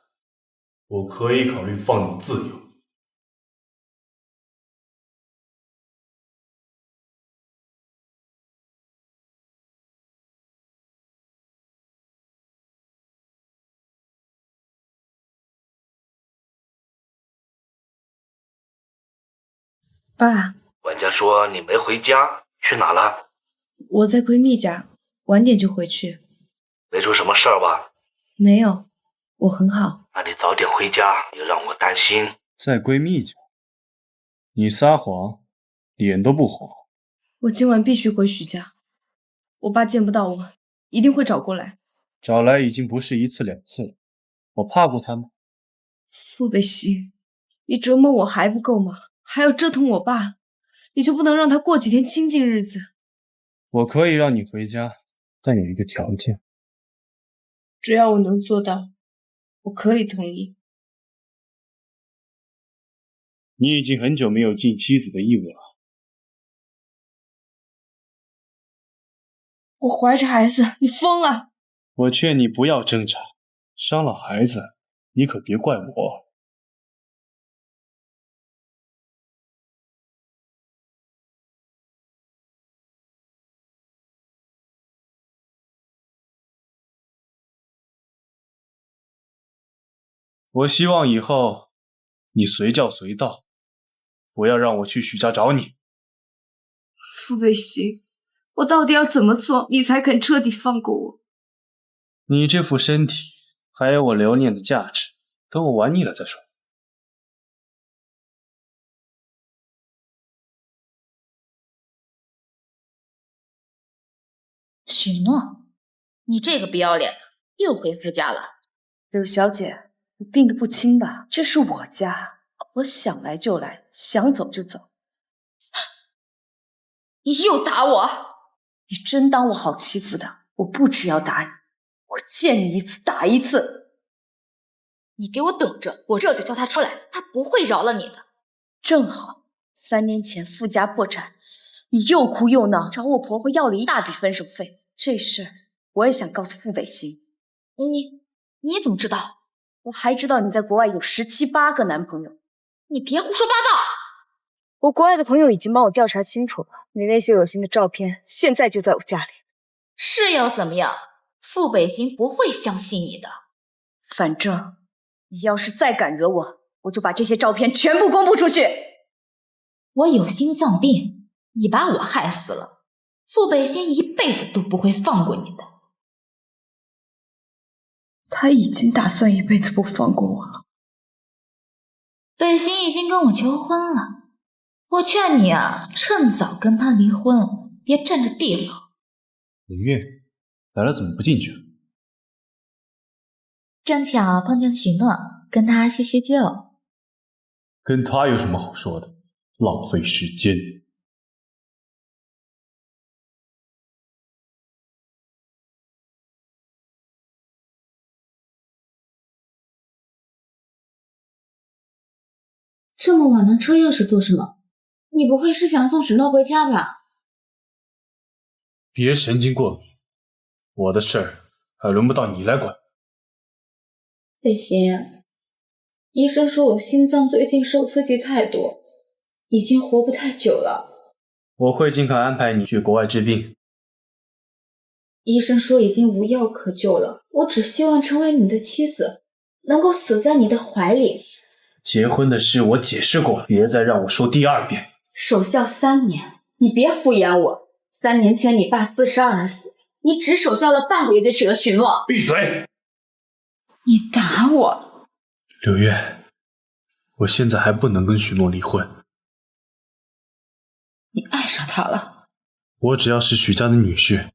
B: 我可以考虑放你自由。
A: 爸，
I: 管家说你没回家，去哪了？
A: 我在闺蜜家，晚点就回去。
I: 没出什么事儿吧？
A: 没有，我很好。
I: 那你早点回家，也让我担心。
B: 在闺蜜家，你撒谎，脸都不红。
A: 我今晚必须回许家，我爸见不到我，一定会找过来。
B: 找来已经不是一次两次了，我怕过他吗？
A: 傅北星，你折磨我还不够吗？还要折腾我爸，你就不能让他过几天清静日子？
B: 我可以让你回家，但有一个条件。
A: 只要我能做到，我可以同意。
B: 你已经很久没有尽妻子的义务了。
A: 我怀着孩子，你疯了！
B: 我劝你不要挣扎，伤了孩子，你可别怪我。我希望以后你随叫随到，不要让我去许家找你。
A: 傅北星，我到底要怎么做，你才肯彻底放过我？
B: 你这副身体，还有我留念的价值，等我玩腻了再说。
F: 许诺，你这个不要脸的，又回傅家了。
A: 柳小姐，你病得不轻吧？这是我家，我想来就来，想走就走。
F: 你又打我！
A: 你真当我好欺负的？我不只要打你，我见你一次打一次。
F: 你给我等着，我这就叫他出来，他不会饶了你的。
A: 正好3年前傅家破产，你又哭又闹，找我婆婆要了一大笔分手费。这事我也想告诉傅北星。
F: 你怎么知道？
A: 我还知道你在国外有17、18个男朋友。
F: 你别胡说八道！
M: 我国外的朋友已经帮我调查清楚了，你那些恶心的照片现在就在我家里。
F: 是要怎么样？傅北星不会相信你的。
A: 反正你要是再敢惹我，我就把这些照片全部公布出去。
F: 我有心脏病，你把我害死了，傅北星一辈子都不会放过你的。
A: 他已经打算一辈子不放过我了。
F: 北星已经跟我求婚了，我劝你啊，趁早跟他离婚，别占着地方。
B: 林月来了，怎么不进去？
F: 正巧碰见许诺，跟他叙叙旧。
B: 跟他有什么好说的？浪费时间。
F: 这么晚拿车钥匙做什么？你不会是想送许诺回家吧？
B: 别神经过敏，我的事儿还轮不到你来管。
F: 北星，医生说我心脏最近受刺激太多，已经活不太久了。
B: 我会尽快安排你去国外治病。
F: 医生说已经无药可救了，我只希望成为你的妻子，能够死在你的怀里。
B: 结婚的事我解释过了，别再让我说第2遍。
F: 守孝3年，你别敷衍我。3年前你爸自杀而死，你只守孝了半个月就娶了许诺。
B: 闭嘴！
F: 你打我！
B: 柳月，我现在还不能跟许诺离婚。
F: 你爱上他了？
B: 我只要是许家的女婿，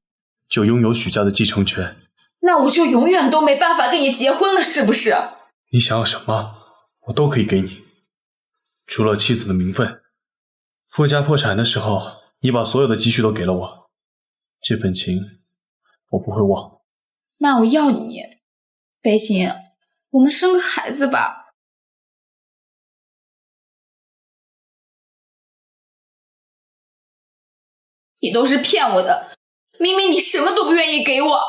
B: 就拥有许家的继承权。
F: 那我就永远都没办法跟你结婚了，是不是？
B: 你想要什么，我都可以给你，除了妻子的名分。傅家破产的时候，你把所有的积蓄都给了我，这份情我不会忘。
F: 那我要你，北行，我们生个孩子吧。你都是骗我的，明明你什么都不愿意给我。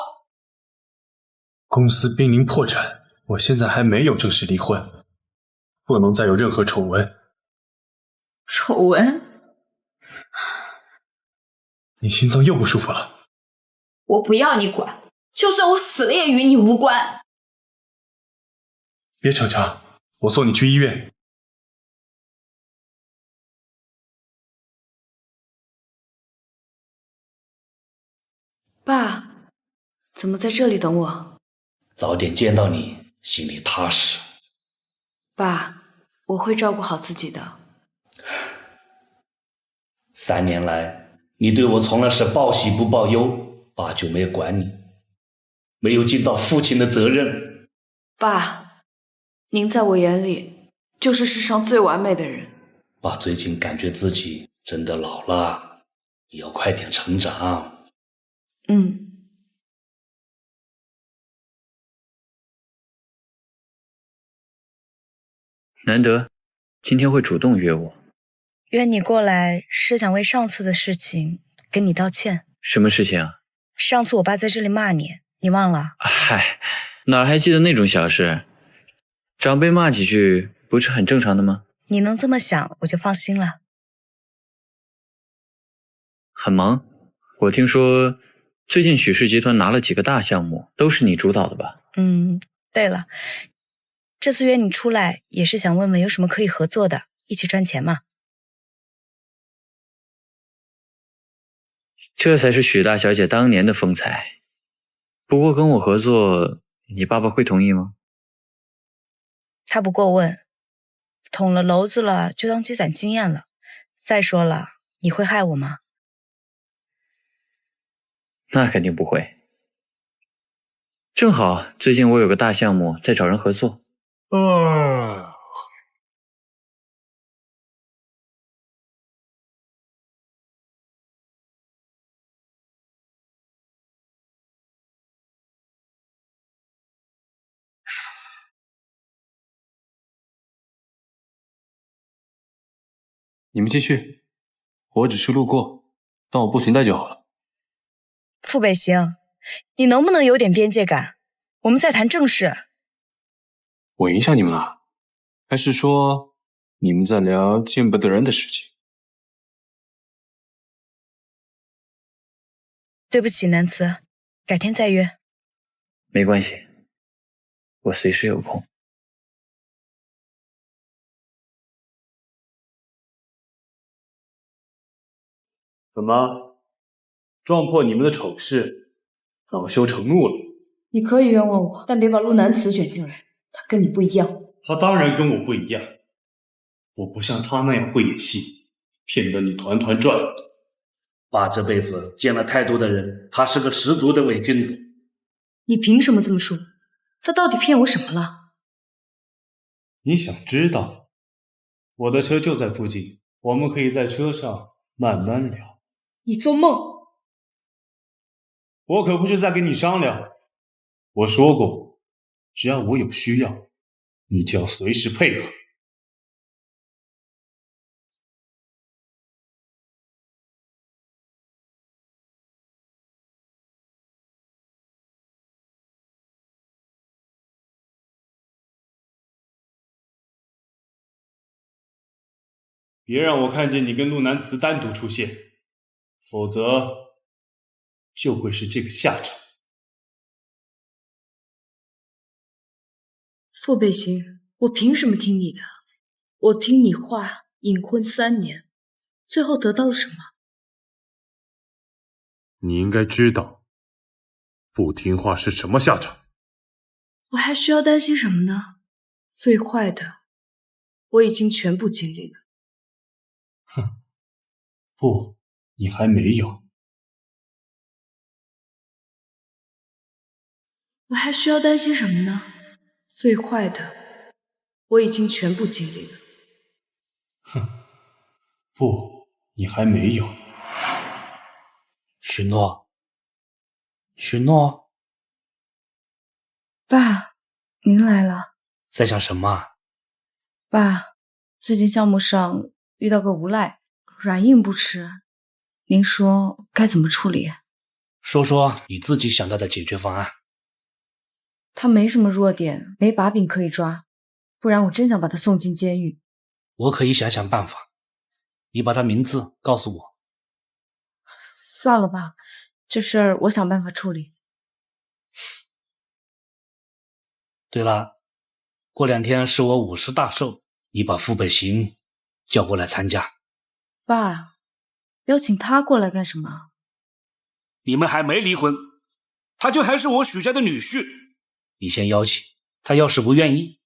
B: 公司濒临破产，我现在还没有正式离婚，不能再有任何丑闻。
F: 丑闻？
B: 你心脏又不舒服了？
F: 我不要你管，就算我死了也与你无关。
B: 别逞强，我送你去医院。
A: 爸，怎么在这里等我？
I: 早点见到你，心里踏实。
A: 爸，我会照顾好自己的。
I: 3年来，你对我从来是报喜不报忧，爸就没有管你，没有尽到父亲的责任。
A: 爸，您在我眼里就是世上最完美的人。
I: 爸最近感觉自己真的老了，你要快点成长。
L: 难得今天会主动约我。
Q: 约你过来是想为上次的事情跟你道歉。
L: 什么事情啊？
Q: 上次我爸在这里骂你，你忘了？
L: 嗨，哪还记得那种小事？长辈骂几句不是很正常的吗？
Q: 你能这么想，我就放心了。
L: 很忙？我听说最近许氏集团拿了几个大项目，都是你主导的吧？
Q: 对了，这次约你出来也是想问问有什么可以合作的，一起赚钱嘛。
L: 这才是许大小姐当年的风采。不过跟我合作，你爸爸会同意吗？
Q: 他不过问，捅了篓子了就当积攒经验了。再说了，你会害我吗？
L: 那肯定不会。正好最近我有个大项目在找人合作。
B: 你们继续，我只是路过，当我不存在就好了。
Q: 傅北行，你能不能有点边界感？我们在谈正事。
B: 我影响你们了？还是说你们在聊见不得人的事情？
Q: 对不起，南慈，改天再约。
L: 没关系，我随时有空。
B: 怎么，撞破你们的丑事，恼羞成怒了？
A: 你可以冤枉我，但别把陆南慈卷进来，他跟你不一样。
B: 他当然跟我不一样，我不像他那样会演戏，骗得你团团转。
I: 爸这辈子见了太多的人，他是个十足的伪君子。
A: 你凭什么这么说？他到底骗我什么了？
B: 你想知道？我的车就在附近，我们可以在车上慢慢聊。
A: 你做梦！
B: 我可不是在跟你商量。我说过，只要我有需要，你就要随时配合。别让我看见你跟陆南慈单独出现，否则就会是这个下场。
A: 傅北行，我凭什么听你的？我听你话，隐婚3年，最后得到了什么？
B: 你应该知道，不听话是什么下场。
A: 我还需要担心什么呢？最坏的，我已经全部经历了。
B: 哼，不，你还没有。
A: 我还需要担心什么呢？最坏的，我已经全部经历了。
B: 哼，不，你还没有。
I: 许诺，许诺，
A: 爸，您来了。
I: 在想什么？
A: 爸，最近项目上遇到个无赖，软硬不吃，您说该怎么处理？
I: 说说你自己想到的解决方案。
A: 他没什么弱点，没把柄可以抓，不然我真想把他送进监狱。
I: 我可以想想办法，你把他名字告诉我。
A: 算了吧，这事儿我想办法处理。
I: 对了，过2天是我50大寿，你把傅北行叫过来参加。
A: 爸，邀请他过来干什么？
I: 你们还没离婚，他就还是我许家的女婿。你先邀请，他要是不愿意，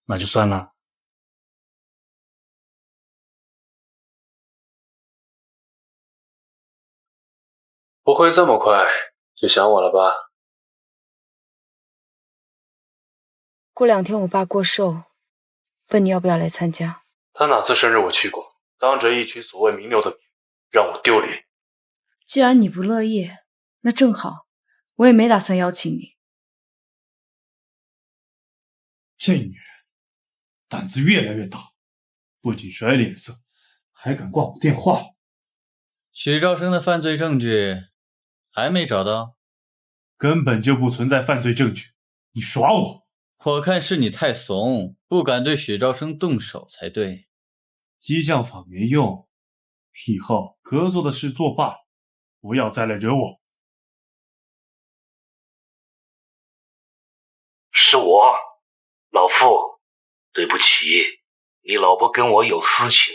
I: 那就算了。
B: 不会这么快就想我了吧？
Q: 过2天我爸过寿，问你要不要来参加。
B: 他哪次生日我去过，当着一群所谓名流的面，让我丢脸。
A: 既然你不乐意，那正好，我也没打算邀请你。
B: 这女人胆子越来越大，不仅甩脸色，还敢挂我电话。
L: 许兆生的犯罪证据还没找到？
B: 根本就不存在犯罪证据，你耍我！
L: 我看是你太怂，不敢对许兆生动手才对。
B: 激将法没用，以后哥做的事作罢，不要再来惹我。
I: 是我，老傅，对不起，你老婆跟我有私情，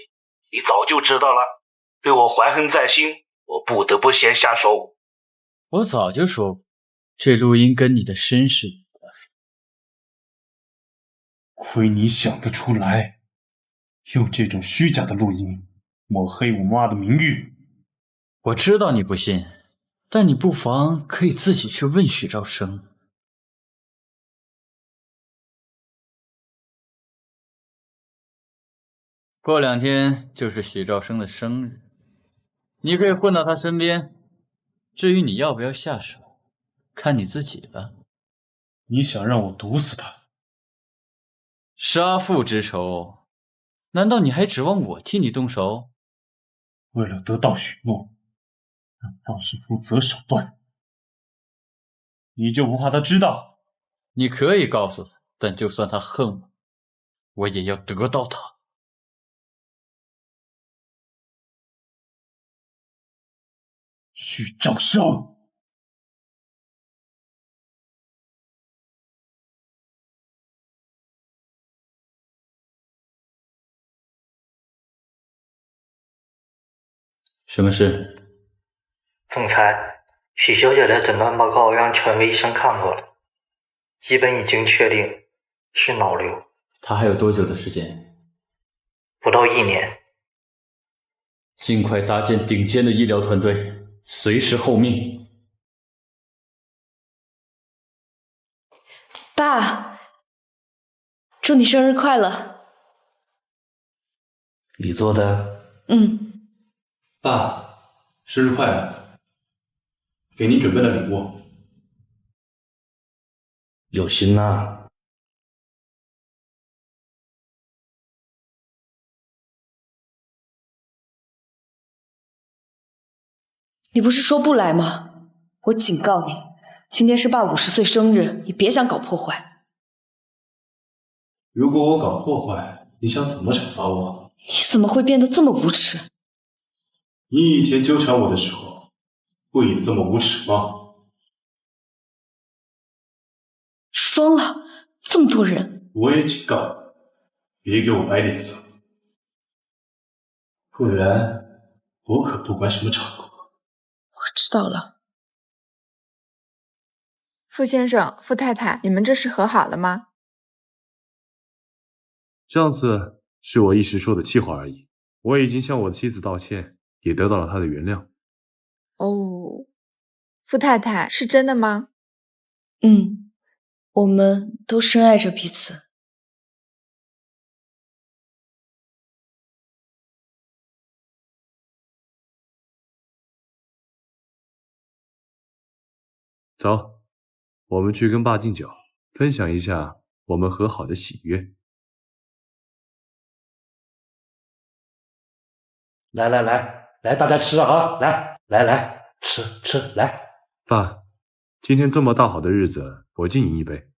I: 你早就知道了，对我怀恨在心，我不得不先下手。
L: 我早就说过，这录音跟你的身世有关。
B: 亏你想得出来，用这种虚假的录音抹黑我妈的名誉。
L: 我知道你不信，但你不妨可以自己去问许兆生。过2天就是许兆生的生日，你可以混到他身边。至于你要不要下手，看你自己了。
B: 你想让我毒死他？
L: 杀父之仇，难道你还指望我替你动手？
B: 为了得到许诺，让赵氏负责手段，你就不怕他知道？
L: 你可以告诉他，但就算他恨我，我也要得到他。
B: 许兆生，
L: 什么事？
R: 总裁，许小姐的诊断报告让权威医生看过了，基本已经确定是脑瘤。
L: 他还有多久的时间？
R: 不到1年。
L: 尽快搭建顶尖的医疗团队，随时候命。
A: 爸，祝你生日快乐。
I: 你做的？
B: 爸，生日快乐！给您准备了礼物。
I: 有心啊。
A: 你不是说不来吗？我警告你，今天是爸50岁生日，你别想搞破坏。
B: 如果我搞破坏，你想怎么惩罚我？
A: 你怎么会变得这么无耻？
B: 你以前纠缠我的时候，不也这么无耻吗？
A: 疯了，这么多人！
B: 我也警告你，别给我摆脸色，不然我可不管什么场合。
A: 我知道了。
S: 傅先生、傅太太，你们这是和好了吗？
B: 上次是我一时说的气话而已，我已经向我的妻子道歉，也得到了她的原谅。
S: 哦，傅太太，是真的吗？
A: 我们都深爱着彼此。
B: 走，我们去跟爸敬酒，分享一下我们和好的喜悦。
I: 来来来来，大家吃啊！来，吃来。
B: 爸，今天这么大好的日子，我敬您一杯。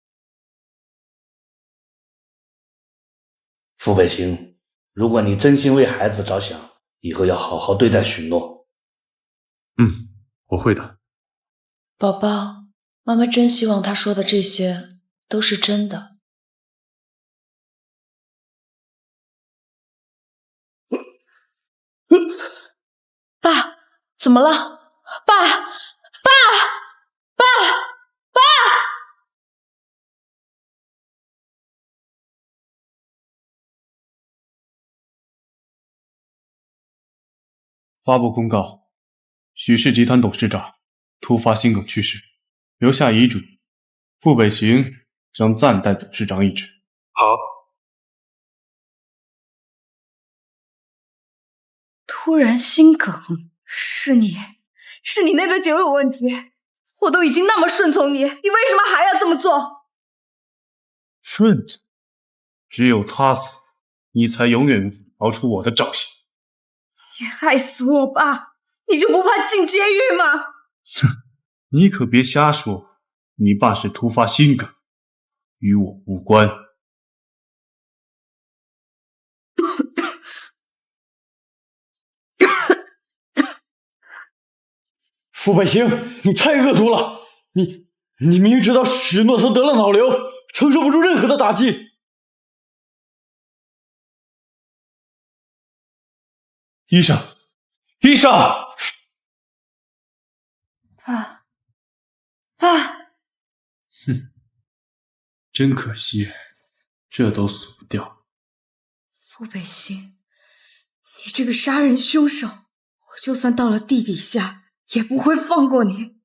I: 傅北行，如果你真心为孩子着想，以后要好好对待许诺。
B: 我会的。
A: 宝宝，妈妈真希望他说的这些都是真的。爸，怎么了？爸！
B: 发布公告：许氏集团董事长突发心梗去世，留下遗嘱，傅北行将暂代董事长一职。
I: 好。
E: 突然心梗，是你那杯酒有问题。我都已经那么顺从你，你为什么还要这么做？
B: 顺子，只有他死，你才永远无法逃出我的掌心。
E: 你害死我爸，你就不怕进监狱吗？
B: 哼，你可别瞎说，你爸是突发心梗，与我无关。
L: 傅北行，你太恶毒了！你明明知道许诺他得了脑瘤，承受不住任何的打击。
B: 医生，
E: 爸，
B: 哼，真可惜，这都死不掉。
E: 傅北行，你这个杀人凶手，我就算到了地底下也不会放过你。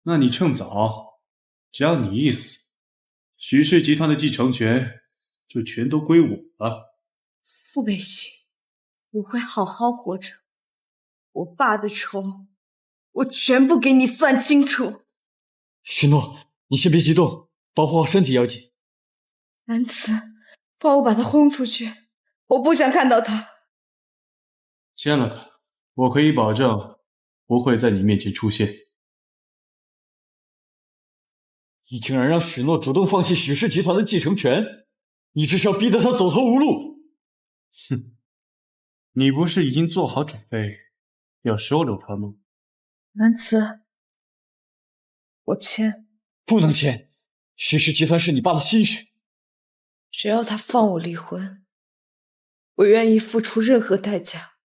B: 那你趁早，只要你一死，许氏集团的继承权就全都归我了。
E: 傅北行，我会好好活着，我爸的仇我全部给你算清楚。
L: 许诺，你先别激动，保护好身体要紧。
E: 南慈，帮我把他轰出去，我不想看到他。
B: 签了他，我可以保证不会在你面前出现。
L: 你竟然让许诺主动放弃许氏集团的继承权，你这是要逼得他走投无路。
B: 哼，你不是已经做好准备要收留他吗？
E: 南慈，我签。
L: 不能签，许氏集团是你爸的心血。
E: 只要他放我离婚，我愿意付出任何代价。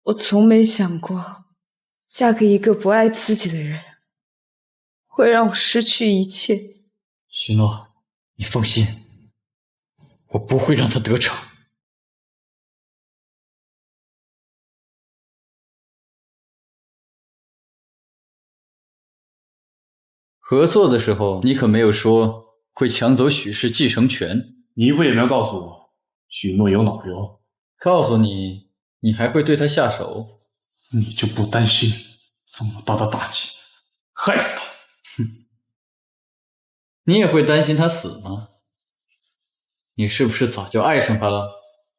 E: 我从没想过，嫁给一个不爱自己的人，会让我失去一切。
L: 许诺，你放心，我不会让他得逞。合作的时候，你可没有说会抢走许氏继承权。
B: 你姨父也没有告诉我许诺有脑瘤，
L: 告诉你，你还会对他下手。
B: 你就不担心这么大的打击害死他？哼，
L: 你也会担心他死吗？你是不是早就爱上他了？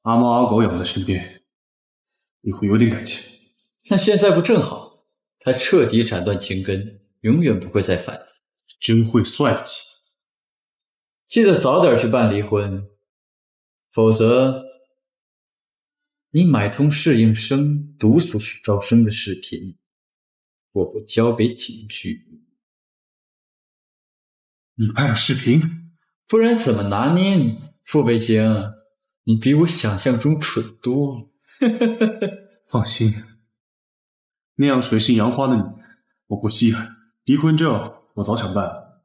B: 阿猫阿狗养在身边，你会有点感情。
L: 那现在不正好？他彻底斩断情根，永远不会再反。
B: 真会算计。
L: 记得早点去办离婚，否则你买通侍应生毒死许兆生的视频，我会交给警局。
B: 你拍了视频？
L: 不然怎么拿捏你？傅北行，你比我想象中蠢多了。
B: 放心，那样水性杨花的你，我不稀罕。离婚证我早想办了。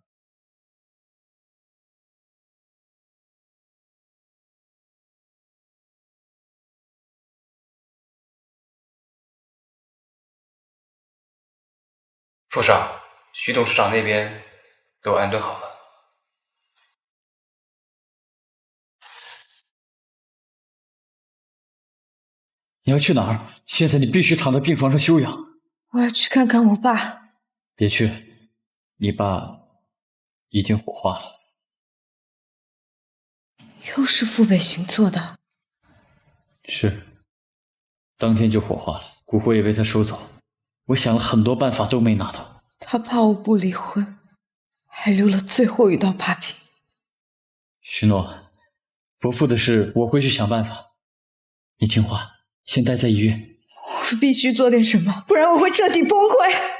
O: 副上，徐董事长那边都安顿好了。
L: 你要去哪儿？现在你必须躺在病床上休养。
E: 我要去看看我爸。
L: 别去，你爸已经火化了。
E: 又是傅北行做的？
L: 是，当天就火化了，骨灰也被他收走。我想了很多办法都没拿到。
E: 他怕我不离婚，还留了最后一道把柄。
L: 许诺，伯父的事我会去想办法。你听话，先待在医院。
E: 我必须做点什么，不然我会彻底崩溃。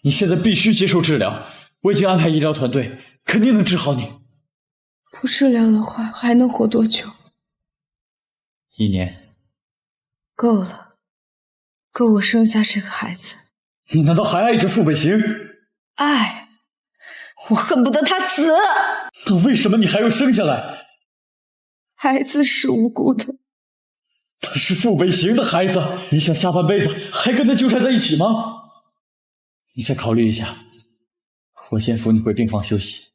L: 你现在必须接受治疗，我已经安排医疗团队，肯定能治好你。
E: 不治疗的话，还能活多久
L: ？1年。
E: 够了，够我生下这个孩子。
L: 你难道还爱着傅北行？
E: 爱，我恨不得他死。
L: 那为什么你还要生下来？
E: 孩子是无辜的。
L: 他是傅北行的孩子，你想下半辈子还跟他纠缠在一起吗？你再考虑一下，我先扶你回病房休息。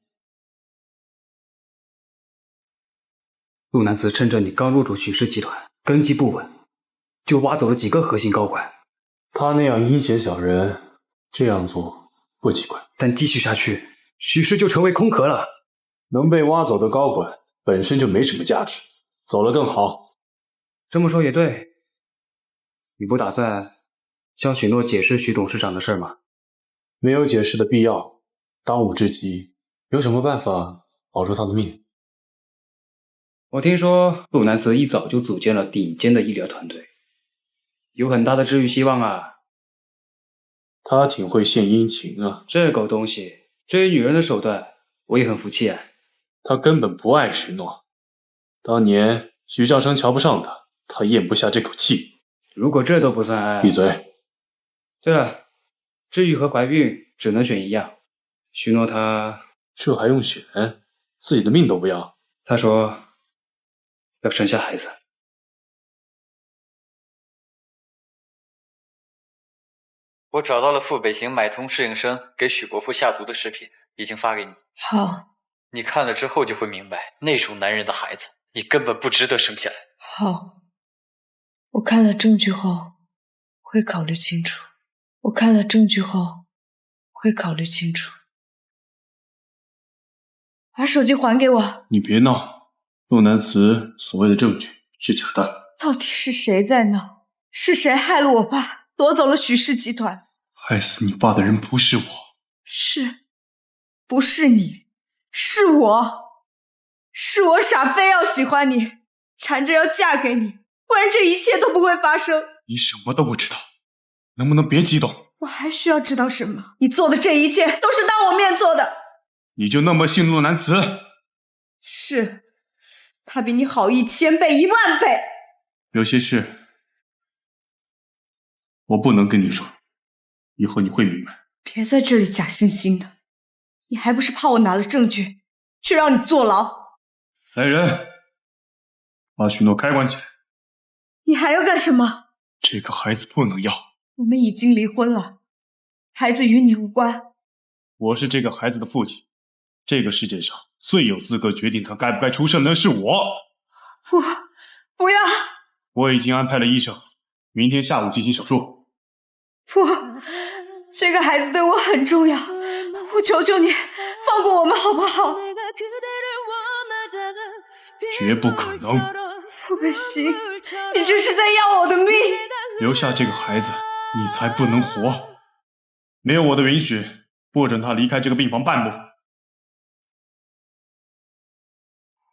O: 陆南慈趁着你刚入主许氏集团，根基不稳，就挖走了几个核心高管。
B: 他那样阴险小人，这样做不奇怪。
O: 但继续下去，许氏就成为空壳了。
B: 能被挖走的高管本身就没什么价值，走了更好。
O: 这么说也对。你不打算向许诺解释徐董事长的事吗？
B: 没有解释的必要。当务之急，有什么办法保住他的命？
O: 我听说陆南慈一早就组建了顶尖的医疗团队，有很大的治愈希望啊。
B: 他挺会献殷勤啊。
O: 这狗东西追女人的手段我也很服气啊。
B: 他根本不爱许诺，当年许兆生瞧不上他，他咽不下这口气。
O: 如果这都不算爱，
B: 闭嘴。
O: 对了，治愈和怀孕只能选一样。许诺他
B: 这还用选？自己的命都不要。
O: 他说要生下孩子。
L: 我找到了傅北行买通侍应生给许伯父下毒的视频，已经发给你。
E: 好。
L: 你看了之后就会明白，那种男人的孩子，你根本不值得生下来。
E: 好，我看了证据后会考虑清楚。把手机还给我！
B: 你别闹，陆南慈所谓的证据是假的。
E: 到底是谁在闹？是谁害了我爸，夺走了许氏集团？
B: 害死你爸的人不是我。
E: 不是你，是我。是我傻，非要喜欢你，缠着要嫁给你，不然这一切都不会发生。
B: 你什么都不知道，能不能别激动？
E: 我还需要知道什么？你做的这一切都是当我面做的。
B: 你就那么信陆南慈？
E: 是，他比你好1000倍、10000倍。
B: 有些事我不能跟你说，以后你会明白。
E: 别在这里假惺惺的，你还不是怕我拿了证据去让你坐牢？
B: 来人，把许诺开关起来。
E: 你还要干什么？
B: 这个孩子不能要。
E: 我们已经离婚了，孩子与你无关。
B: 我是这个孩子的父亲，这个世界上最有资格决定他该不该出生的是我。
E: 不要！
B: 我已经安排了医生，明天下午进行手术。
E: 不，这个孩子对我很重要，我求求你放过我们好不好？
B: 绝不可能！
E: 傅北行，你这是在要我的命！
B: 留下这个孩子，你才不能活。没有我的允许，不准他离开这个病房半步。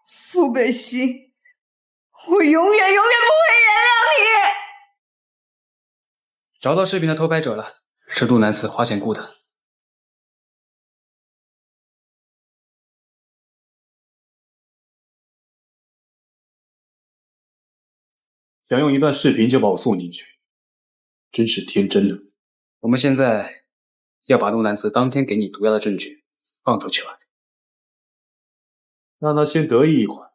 E: 傅北行，我永远不会原谅你！
O: 找到视频的偷拍者了，是陆南慈花钱雇的。
B: 想用一段视频就把我送进去，真是天真的。
O: 我们现在要把陆南慈当天给你毒药的证据放出去了，
B: 让他先得意一会儿，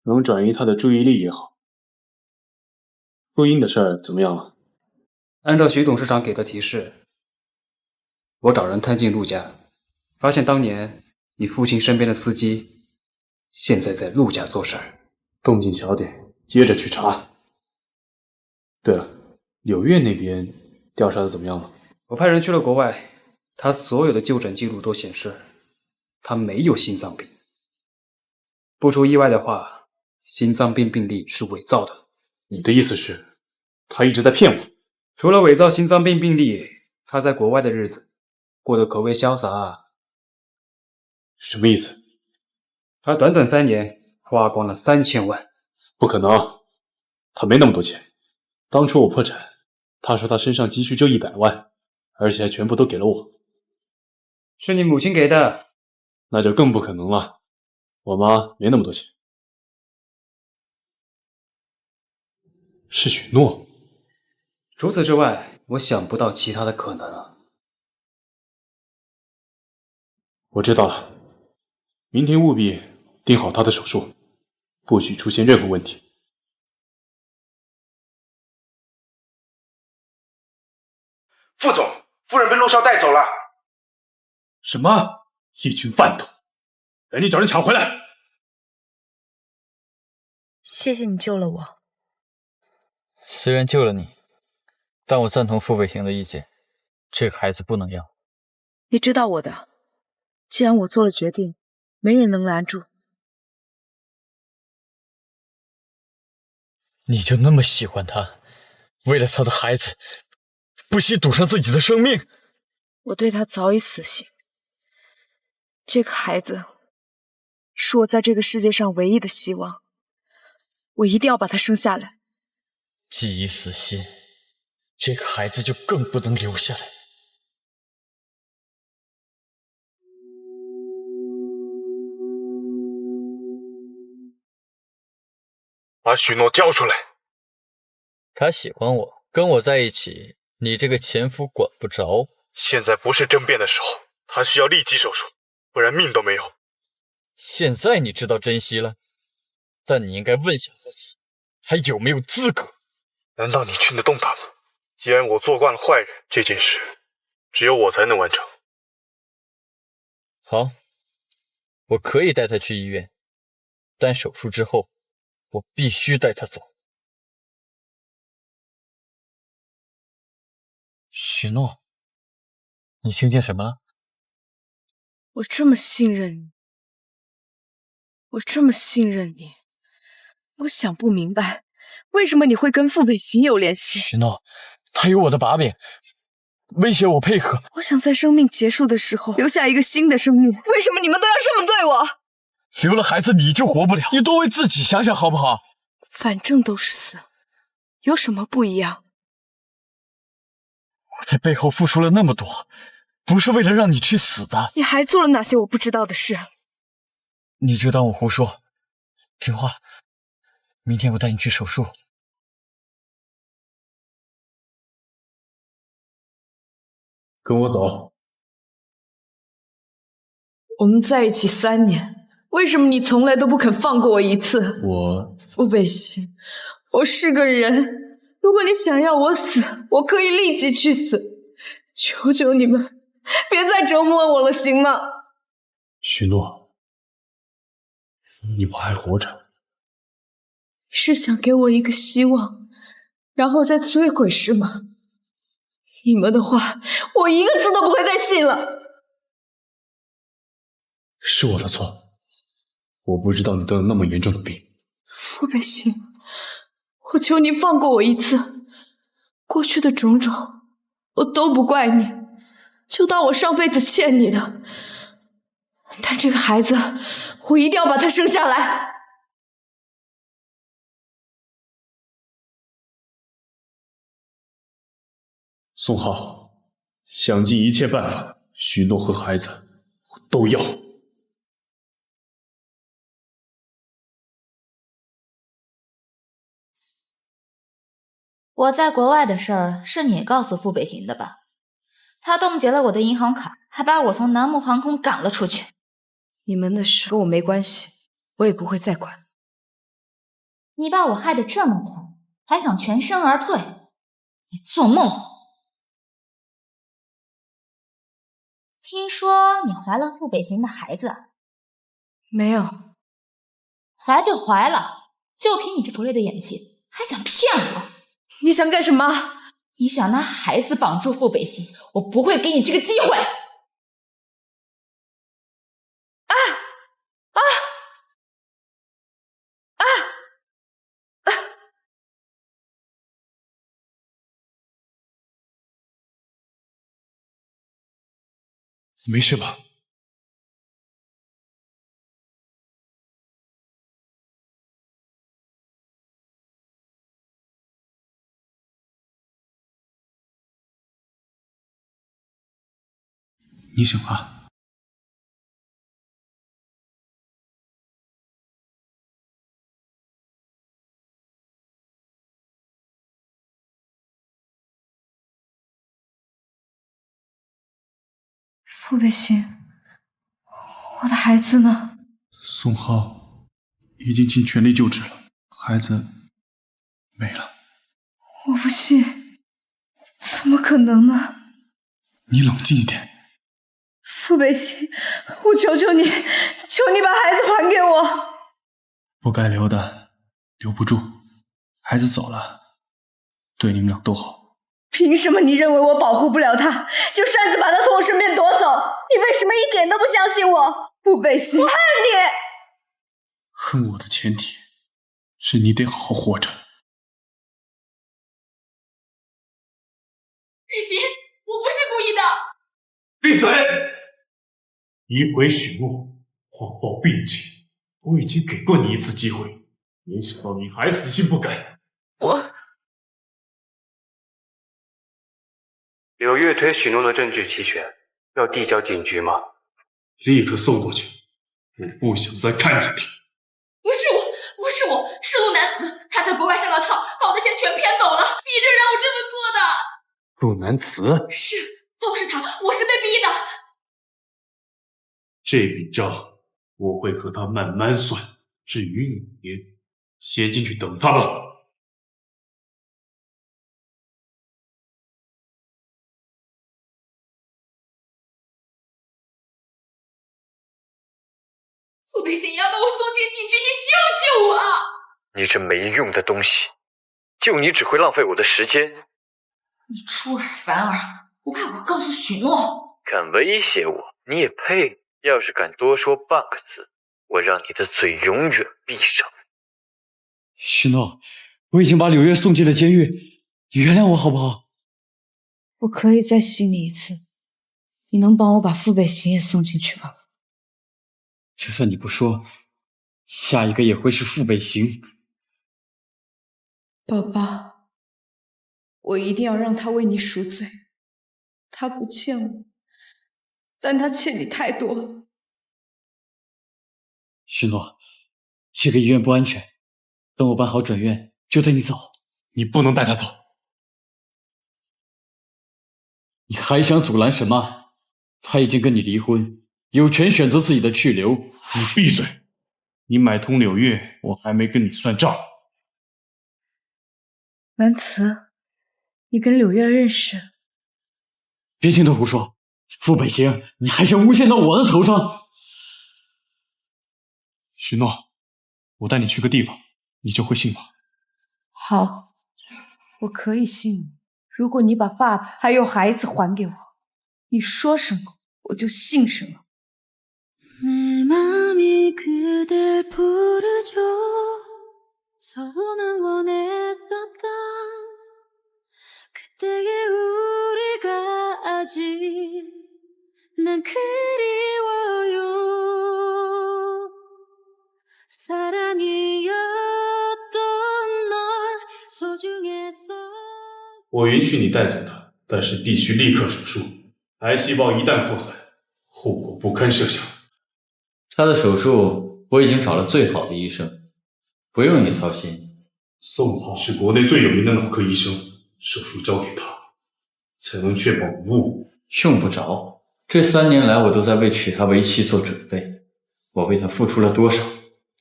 B: 能转移他的注意力也好。录音的事儿怎么样了？
O: 按照徐董事长给的提示，我找人探进陆家，发现当年你父亲身边的司机现在在陆家做事儿，
B: 动静小点，接着去查。对了，柳月那边调查的怎么样了？
O: 我派人去了国外，他所有的就诊记录都显示他没有心脏病。不出意外的话，心脏病病历是伪造的。
B: 你的意思是，他一直在骗我？
O: 除了伪造心脏病病历，他在国外的日子过得可谓潇洒啊。
B: 什么意思？
O: 他短短3年花光了3000万。
B: 不可能，他没那么多钱。当初我破产，他说他身上积蓄就100万，而且还全部都给了我。
O: 是你母亲给的？
B: 那就更不可能了，我妈没那么多钱。是许诺。
O: 除此之外，我想不到其他的可能啊。
B: 我知道了，明天务必定好他的手术，不许出现任何问题。
I: 副总，夫人被陆少带走了。
B: 什么？一群贩毒！赶紧找人抢回来！
Q: 谢谢你救了我。
L: 虽然救了你，但我赞同傅北行的意见，这个孩子不能要。
A: 你知道我的，既然我做了决定，没人能拦住。
L: 你就那么喜欢他，为了他的孩子，不惜赌上自己的生命？
A: 我对他早已死心。这个孩子是我在这个世界上唯一的希望，我一定要把他生下来。
L: 既已死心，这个孩子就更不能留下来。
B: 把许诺交出来。
L: 他喜欢我，跟我在一起，你这个前夫管不着。
B: 现在不是争辩的时候，他需要立即手术，不然命都没有。
L: 现在你知道珍惜了，但你应该问下自己，还有没有资格？
B: 难道你劝得动他吗？既然我做惯了坏人，这件事只有我才能完成。
L: 好，我可以带他去医院，但手术之后，我必须带他走。许诺，你听见什么了？
A: 我这么信任你，我想不明白，为什么你会跟傅北行有联系？
L: 许诺，他有我的把柄，威胁我配合。
A: 我想在生命结束的时候留下一个新的生命，为什么你们都要这么对我？
L: 留了孩子你就活不了，你多为自己想想好不好？
A: 反正都是死，有什么不一样？
L: 我在背后付出了那么多，不是为了让你去死的。
A: 你还做了哪些我不知道的事？
L: 你就当我胡说，听话。明天我带你去手术。
B: 跟我走。
E: 我们在一起3年，为什么你从来都不肯放过我一次？傅北行，我是个人，如果你想要我死，我可以立即去死。求求你们，别再折磨我了，行吗？
B: 许诺，你不还活着？
E: 是想给我一个希望，然后再摧毁是吗？你们的话，我一个字都不会再信了。
B: 是我的错，我不知道你得了那么严重的病。
E: 傅北行，我求你放过我一次，过去的种种我都不怪你，就当我上辈子欠你的。但这个孩子，我一定要把他生下来。
B: 宋浩，想尽一切办法，许诺和孩子我都要。
F: 我在国外的事儿是你告诉傅北行的吧？他冻结了我的银行卡，还把我从南木航空赶了出去。
E: 你们的事跟我没关系，我也不会再管。
F: 你把我害得这么惨，还想全身而退？你做梦！听说你怀了傅北行的孩子？
E: 没有。
F: 怀就怀了，就凭你这拙劣的演技，还想骗我？
E: 你想干什么？
F: 你想拿孩子绑住傅北行，我不会给你这个机会！
B: 没事吧？你醒了？
E: 傅北行，我的孩子呢？
B: 宋浩已经尽全力救治了，孩子没了。
E: 我不信，怎么可能呢？
B: 你冷静一点。
E: 傅北行，我求求你，求你把孩子还给我。
B: 不该留的留不住，孩子走了，对你们俩都好。
E: 凭什么你认为我保护不了他，就擅自把他从我身边夺走？你为什么一点都不相信我？傅北行，我恨你！
B: 恨我的前提是你得好好活着。
F: 北行，我不是故意的。
B: 闭嘴！诋毁许诺，谎报病情，我已经给过你一次机会，没想到你还死性不改。
O: 柳月推许诺的证据齐全，要递交警局吗？
B: 立刻送过去，我不想再看见他。
F: 不是我，是陆南子，他在国外上了套，把我的钱全骗走了，逼着让我这么做的。
B: 陆南子，
F: 是，都是他，我是被逼的。
B: 这笔账我会和他慢慢算，至于你，先进去等他吧。
F: 傅北行，你要把我送进警局，你救救我！
T: 你这没用的东西，救你只会浪费我的时间。
F: 你出尔反尔，不怕我告诉许诺？
T: 敢威胁我，你也配？要是敢多说半个字，我让你的嘴永远闭上。
L: 许诺，我已经把柳月送进了监狱，你原谅我好不好？
E: 我可以再信你一次，你能帮我把傅北行也送进去吗？
L: 就算你不说，下一个也会是傅北行。
E: 宝宝，我一定要让他为你赎罪。他不欠我，但他欠你太多了。
L: 许诺，这个医院不安全，等我办好转院就带你走。
B: 你不能带他走。
L: 你还想阻拦什么？他已经跟你离婚，有权选择自己的去留。
B: 你闭嘴！你买通柳月，我还没跟你算账。
E: 南慈，你跟柳月认识？
L: 别听他胡说，傅北行，你还想诬陷到我的头上？
B: 许诺，我带你去个地方，你就会信吗？
E: 好，我可以信你。如果你把爸爸还有孩子还给我，你说什么我就信什么。
H: 내 맘이 그댈 부르죠 서로는 원했었던 그때의 우리가 아직 난 그리워요 사랑이었던 널 소중했어
B: 我允许你带走他，但是必须立刻手术。癌细胞一旦扩散，后果不堪设想。
L: 他的手术我已经找了最好的医生，不用你操心。
B: 宋浩是国内最有名的脑科医生，手术交给他，才能确保无误。
L: 用不着，这3年来我都在为娶她为妻做准备，我为她付出了多少，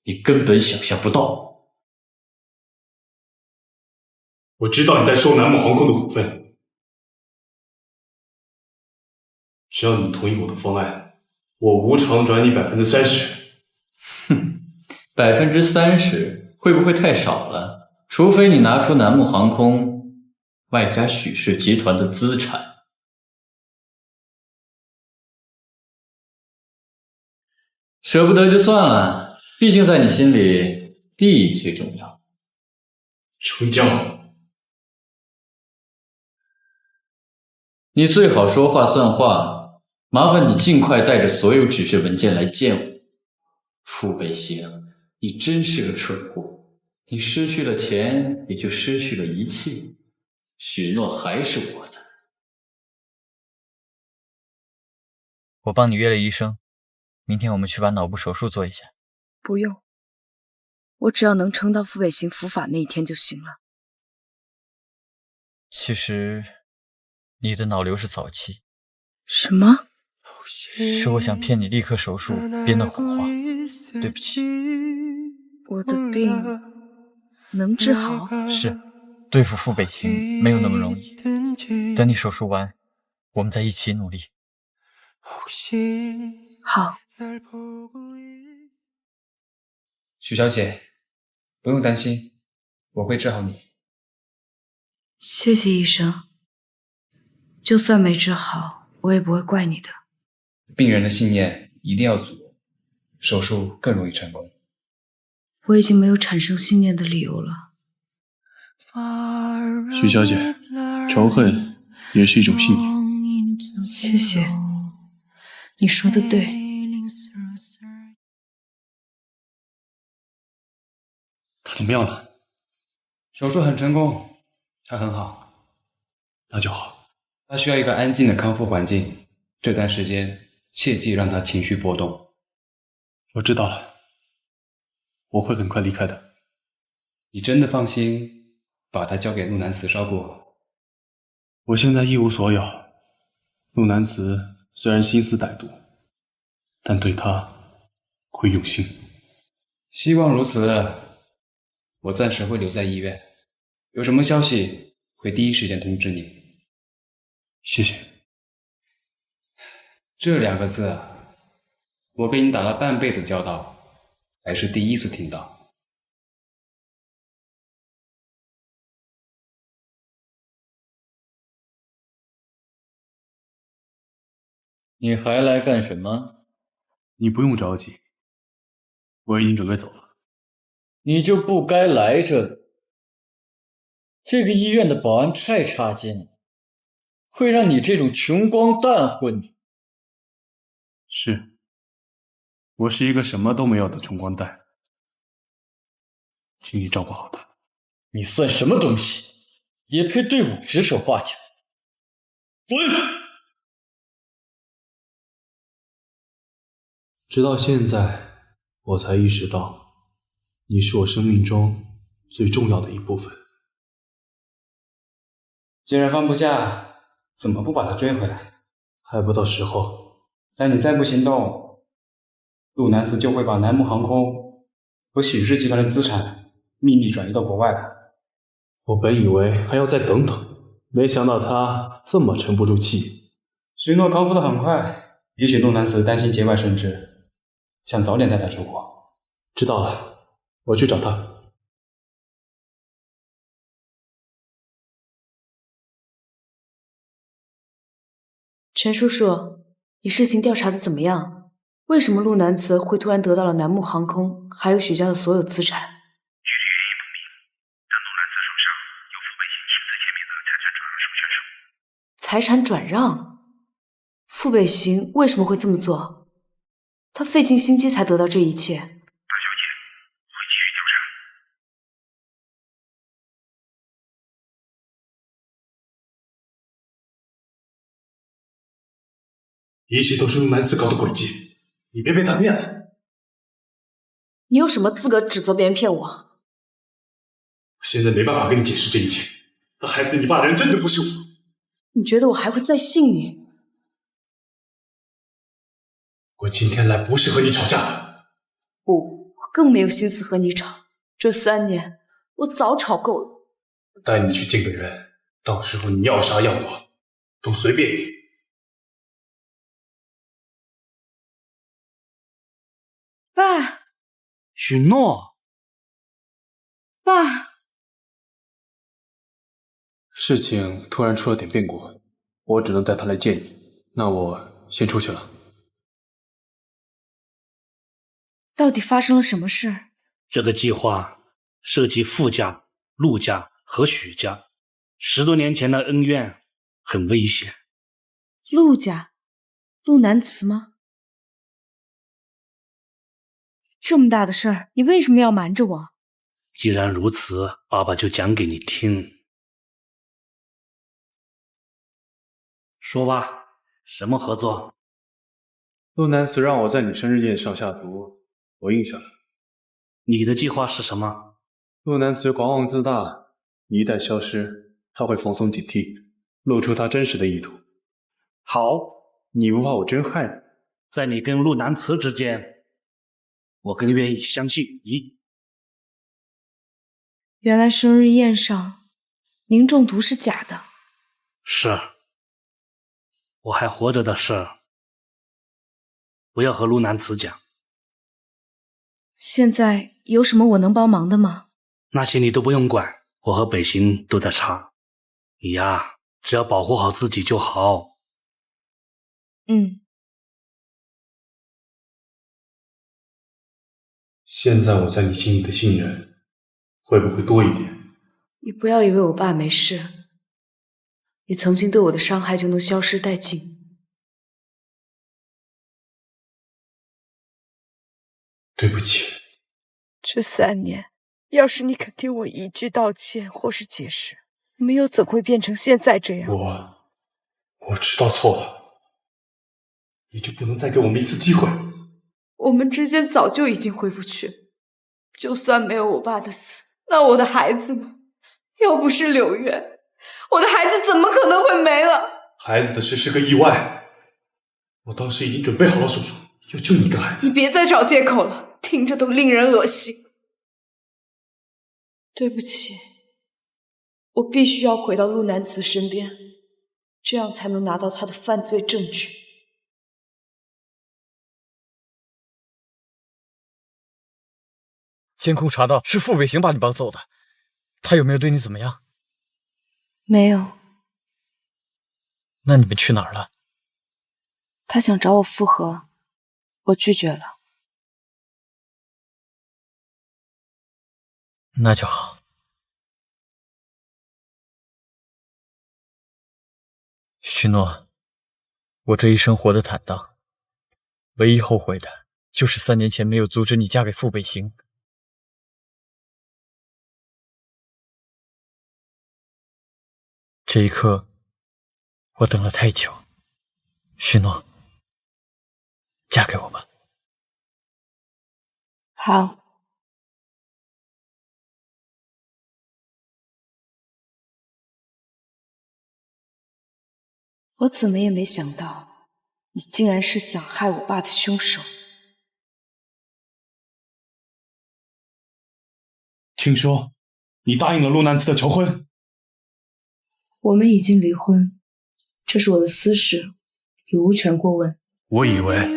L: 你根本想象不到。
B: 我知道你在收南木航空的股份，只要你同意我的方案，我无偿转你30%。
L: 哼，30%会不会太少了？除非你拿出南木航空外加许氏集团的资产。舍不得就算了，毕竟在你心里，利益最重要。
B: 成交。
L: 你最好说话算话，麻烦你尽快带着所有纸质文件来见我。傅北行，你真是个蠢货，你失去了钱，也就失去了一切。许诺还是我的。
U: 我帮你约了医生，明天我们去把脑部手术做一下。
A: 不用，我只要能撑到傅北行伏法那一天就行了。
U: 其实，你的脑瘤是早期。
A: 什么？
U: 是我想骗你立刻手术编的谎话，对不起。
A: 我的病能治好？
U: 是，对付傅北行没有那么容易。等你手术完，我们再一起努力。
A: 好。
O: 许小姐，不用担心，我会治好你。
A: 谢谢医生，就算没治好，我也不会怪你的。
O: 病人的信念一定要足，手术更容易成功。
A: 我已经没有产生信念的理由了。
B: 许小姐，仇恨也是一种信念。
A: 谢谢，你说的对。
B: 他怎么样了？
O: 手术很成功，他很好。
B: 那就好。
O: 他需要一个安静的康复环境，这段时间切忌让他情绪波动。
B: 我知道了，我会很快离开的。
O: 你真的放心把他交给陆南慈照顾？
B: 我现在一无所有。陆南慈虽然心思歹毒，但对他会用心。
O: 希望如此。我暂时会留在医院，有什么消息会第一时间通知你。
B: 谢谢。
O: 这2个字，我被你打了半辈子交道，还是第一次听到。
L: 你还来干什么？
B: 你不用着急，我已经准备走了。
L: 你就不该来这里。这个医院的保安太差劲了，会让你这种穷光蛋混的。
B: 是，我是一个什么都没有的穷光蛋，请你照顾好他。
L: 你算什么东西，也配对我指手画脚？滚！
B: 直到现在，我才意识到，你是我生命中最重要的一部分。
O: 既然放不下，怎么不把他追回来？
B: 还不到时候。
O: 但你再不行动，陆南慈就会把南木航空和许氏集团的资产秘密转移到国外了。
B: 我本以为还要再等等，没想到他这么沉不住气。
O: 许诺康复得很快，也许陆南慈担心节外生枝，想早点带他出国。
B: 知道了，我去找他。
A: 陈叔叔，你事情调查的怎么样？为什么陆南慈会突然得到了南木航空还有许家的所有资产？
I: 具体原因不明，但陆南慈手上有傅北行亲自签名的财产转让手续。
A: 财产转让？傅北行为什么会这么做？他费尽心机才得到这一切。
B: 一切都是陆南子搞的诡计，你别被他骗了。
A: 你有什么资格指责别人骗我？
B: 我现在没办法跟你解释这一切，但害死你爸的人真的不是我。
A: 你觉得我还会再信你？
B: 我今天来不是和你吵架的。
A: 不，我更没有心思和你吵。这3年，我早吵够了。
B: 我带你去见个人，到时候你要杀要剐，都随便你。
A: 爸，
I: 许诺，
A: 爸，
O: 事情突然出了点变故，我只能带他来见你。那我先出去了。
A: 到底发生了什么事？
I: 这个计划涉及傅家、陆家和许家，10多年前的恩怨，很危险。
A: 陆家，陆南辞吗？这么大的事儿，你为什么要瞒着我？
I: 既然如此，爸爸就讲给你听。说吧，什么合作？
O: 陆南慈让我在你生日宴上下毒，我应下了。
I: 你的计划是什么？
O: 陆南慈狂妄自大，你一旦消失，他会放松警惕，露出他真实的意图。好，你不怕我真害你？
I: 在你跟陆南慈之间，我更愿意相信你。
A: 原来生日宴上您中毒是假的。
I: 是，我还活着的事，不要和陆南慈讲。
A: 现在有什么我能帮忙的吗？
I: 那些你都不用管，我和北行都在查。你呀，只要保护好自己就好。
B: 现在我在你心里的信任会不会多一点？
A: 你不要以为我爸没事，你曾经对我的伤害就能消失殆尽。
B: 对不起。
C: 这3年，要是你肯听我一句道歉或是解释，我们又怎会变成现在这样？
B: 我知道错了，你就不能再给我们一次机会？
A: 我们之间早就已经回不去，就算没有我爸的死，那我的孩子呢？要不是柳月，我的孩子怎么可能会没了？
B: 孩子的事是个意外，我当时已经准备好了手术，要救你一个孩子。
A: 你别再找借口了，听着都令人恶心。对不起，我必须要回到陆南子身边，这样才能拿到他的犯罪证据。
U: 监控查到是傅北行把你绑走的，他有没有对你怎么样？
A: 没有。
U: 那你们去哪儿了？
A: 他想找我复合，我拒绝了。
U: 那就好。许诺，我这一生活得坦荡，唯一后悔的就是3年前没有阻止你嫁给傅北行。这一刻，我等了太久。许诺，嫁给我吧。
A: 好。我怎么也没想到，你竟然是想害我爸的凶手。
B: 听说你答应了陆南慈的求婚。
A: 我们已经离婚，这是我的私事，你无权过问。
B: 我以为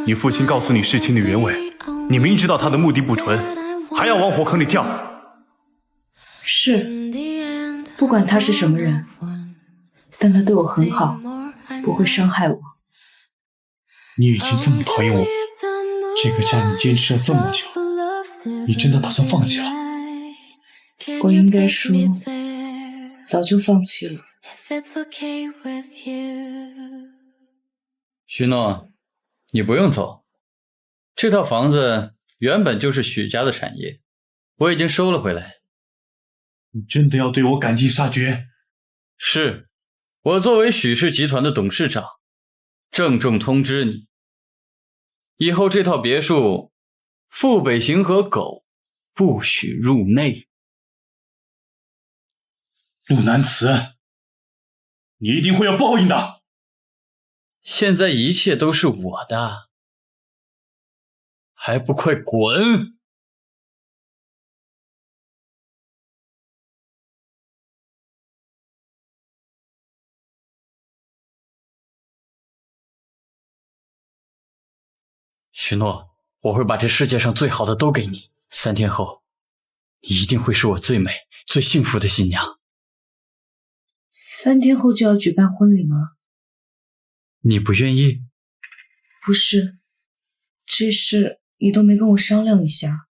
B: 你父亲告诉你事情的原委，你明知道他的目的不纯，还要往火坑里跳。
A: 是，不管他是什么人，但他对我很好，不会伤害我。
B: 你已经这么讨厌我，这个家你坚持了这么久，你真的打算放弃了？
A: 我应该说，早就放弃了。
L: 许诺，你不用走，这套房子原本就是许家的产业，我已经收了回来。
B: 你真的要对我赶尽杀绝？
L: 是，我作为许氏集团的董事长，郑重通知你，以后这套别墅，傅北行和狗不许入内。
B: 陆南辞，你一定会有报应的。
L: 现在一切都是我的，还不快滚！许诺，我会把这世界上最好的都给你。3天后，你一定会是我最美、最幸福的新娘。
A: 3天后就要举办婚礼吗？
L: 你不愿意？
A: 不是，这事你都没跟我商量一下。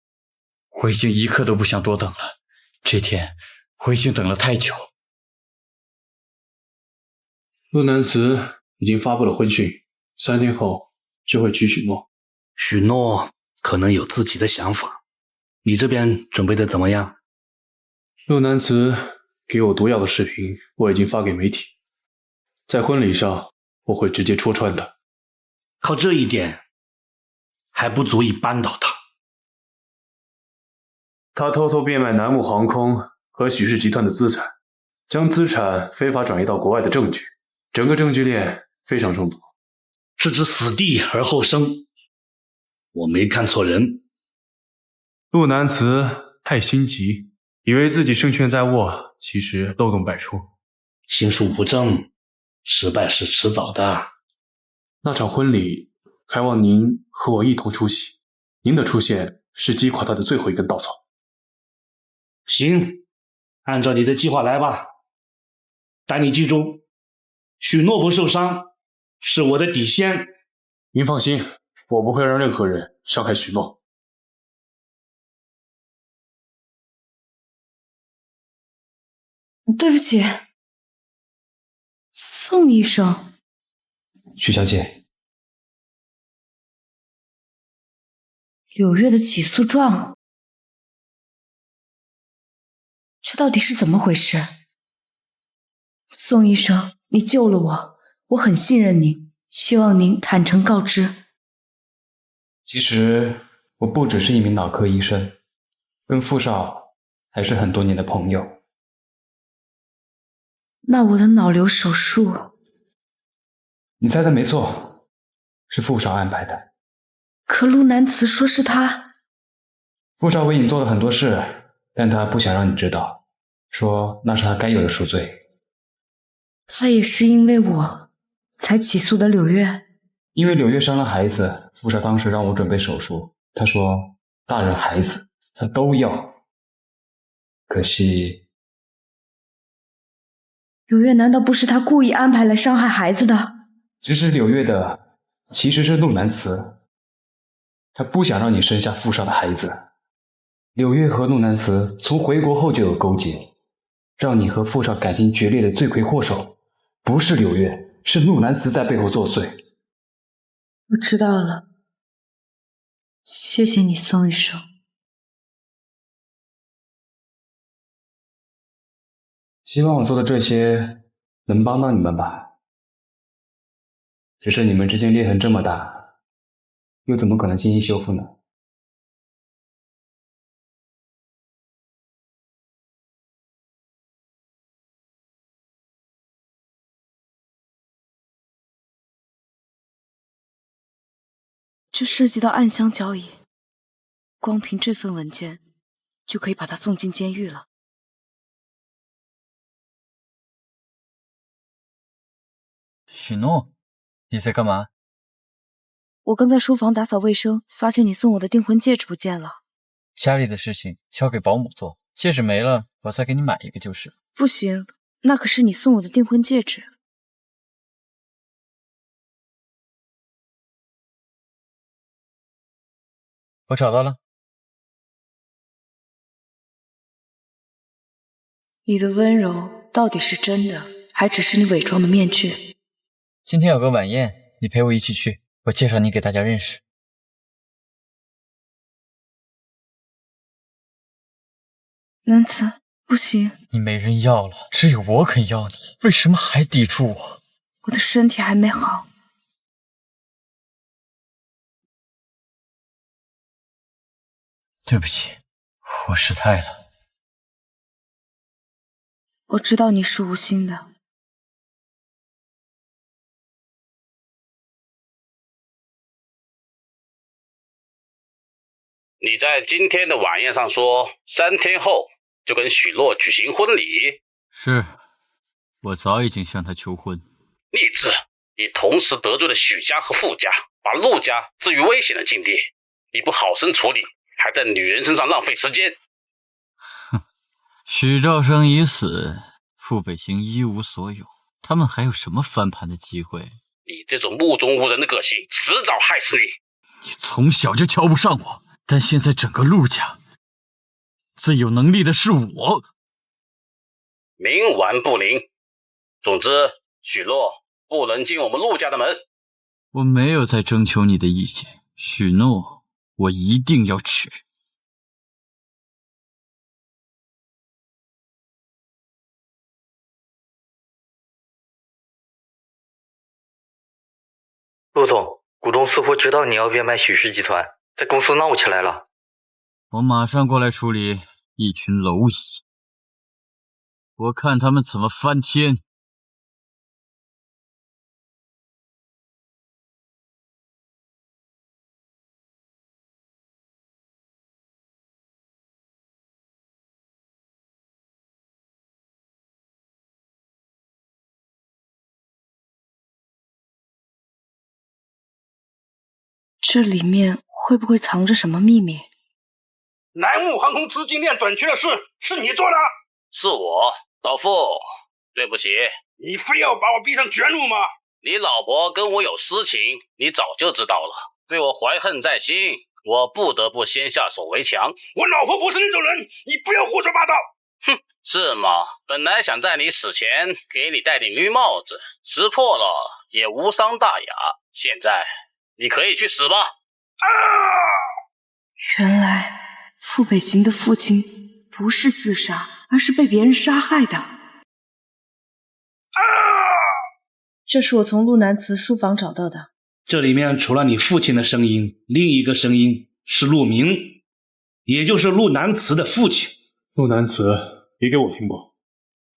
L: 我已经一刻都不想多等了，这天我已经等了太久。
B: 陆南辞已经发布了婚讯，3天后就会娶许诺。
I: 许诺可能有自己的想法，你这边准备的怎么样？
B: 陆南辞给我毒药的视频我已经发给媒体，在婚礼上我会直接戳穿他。
I: 靠这一点还不足以扳倒他。
B: 他偷偷变卖南木航空和许氏集团的资产，将资产非法转移到国外的证据，整个证据链非常重薄。
I: 置之死地而后生，我没看错人。
B: 陆南辞太心急，以为自己胜券在握，其实漏洞百出。
I: 心术不正，失败是迟早的。
B: 那场婚礼，还望您和我一同出席。您的出现是击垮他的最后一根稻草。
I: 行，按照你的计划来吧。但你记住，许诺不受伤是我的底线。
B: 您放心，我不会让任何人伤害许诺。
A: 对不起，宋医生。
O: 许小姐，
A: 柳月的起诉状，这到底是怎么回事？宋医生，你救了我，我很信任您，希望您坦诚告知。
O: 其实我不只是一名脑科医生，跟傅少还是很多年的朋友。
A: 那我的脑瘤手术，
O: 你猜的没错，是傅少安排的。
A: 可陆南辞说是他。
O: 傅少为你做了很多事，但他不想让你知道，说那是他该有的赎罪。
A: 他也是因为我才起诉的柳月。
O: 因为柳月生了孩子，傅少当时让我准备手术，他说大人孩子他都要。可惜
A: 柳月难道不是他故意安排来伤害孩子的？
O: 指使柳月的其实是陆南辞，他不想让你生下傅少的孩子。柳月和陆南辞从回国后就有勾结，让你和傅少感情决裂的罪魁祸首不是柳月，是陆南辞在背后作祟。
A: 我知道了，谢谢你，宋医生。
O: 希望我做的这些能帮到你们吧。只是你们之间裂痕这么大，又怎么可能轻易修复呢？
A: 这涉及到暗箱交易，光凭这份文件就可以把他送进监狱了。
U: 许诺，你在干嘛？
A: 我刚在书房打扫卫生，发现你送我的订婚戒指不见了。
U: 家里的事情交给保姆做，戒指没了，我再给你买一个就是了。
A: 不行，那可是你送我的订婚戒指。
U: 我找到了。
A: 你的温柔到底是真的，还只是你伪装的面具？
U: 今天有个晚宴，你陪我一起去，我介绍你给大家认识。
A: 南子，不行，
U: 你没人要了，只有我肯要你，为什么还抵触我？
A: 我的身体还没好，
U: 对不起，我失态了。
A: 我知道你是无心的。
I: 你在今天的晚宴上说3天后就跟许诺举行婚礼。
L: 是，我早已经向他求婚。
I: 逆子，你同时得罪了许家和傅家，把陆家置于危险的境地。你不好生处理，还在女人身上浪费时间。
L: 哼，许兆生已死，傅北行一无所有，他们还有什么翻盘的机会？
I: 你这种目中无人的个性，迟早害死你。
L: 你从小就瞧不上我，但现在整个陆家最有能力的是我。
I: 冥顽不灵。总之，许诺不能进我们陆家的门。
L: 我没有在征求你的意见，许诺我一定要娶。
R: 陆总，股东似乎知道你要变卖许氏集团，在公司闹起来了。
L: 我马上过来处理一群蝼蚁，我看他们怎么翻天。
A: 这里面会不会藏着什么秘密？
I: 南木航空资金链短缺的事是你做的？是我，老傅，对不起。你非要把我逼上绝路吗？你老婆跟我有私情，你早就知道了，对我怀恨在心，我不得不先下手为强。我老婆不是那种人，你不要胡说八道。哼，是吗？本来想在你死前给你戴顶绿帽子，识破了也无伤大雅。现在你可以去死吧！
A: 原来傅北行的父亲不是自杀，而是被别人杀害的。这是我从陆南祠书房找到的。
I: 这里面除了你父亲的声音，另一个声音是陆明，也就是陆南祠的父亲。
B: 陆南祠也给我听过，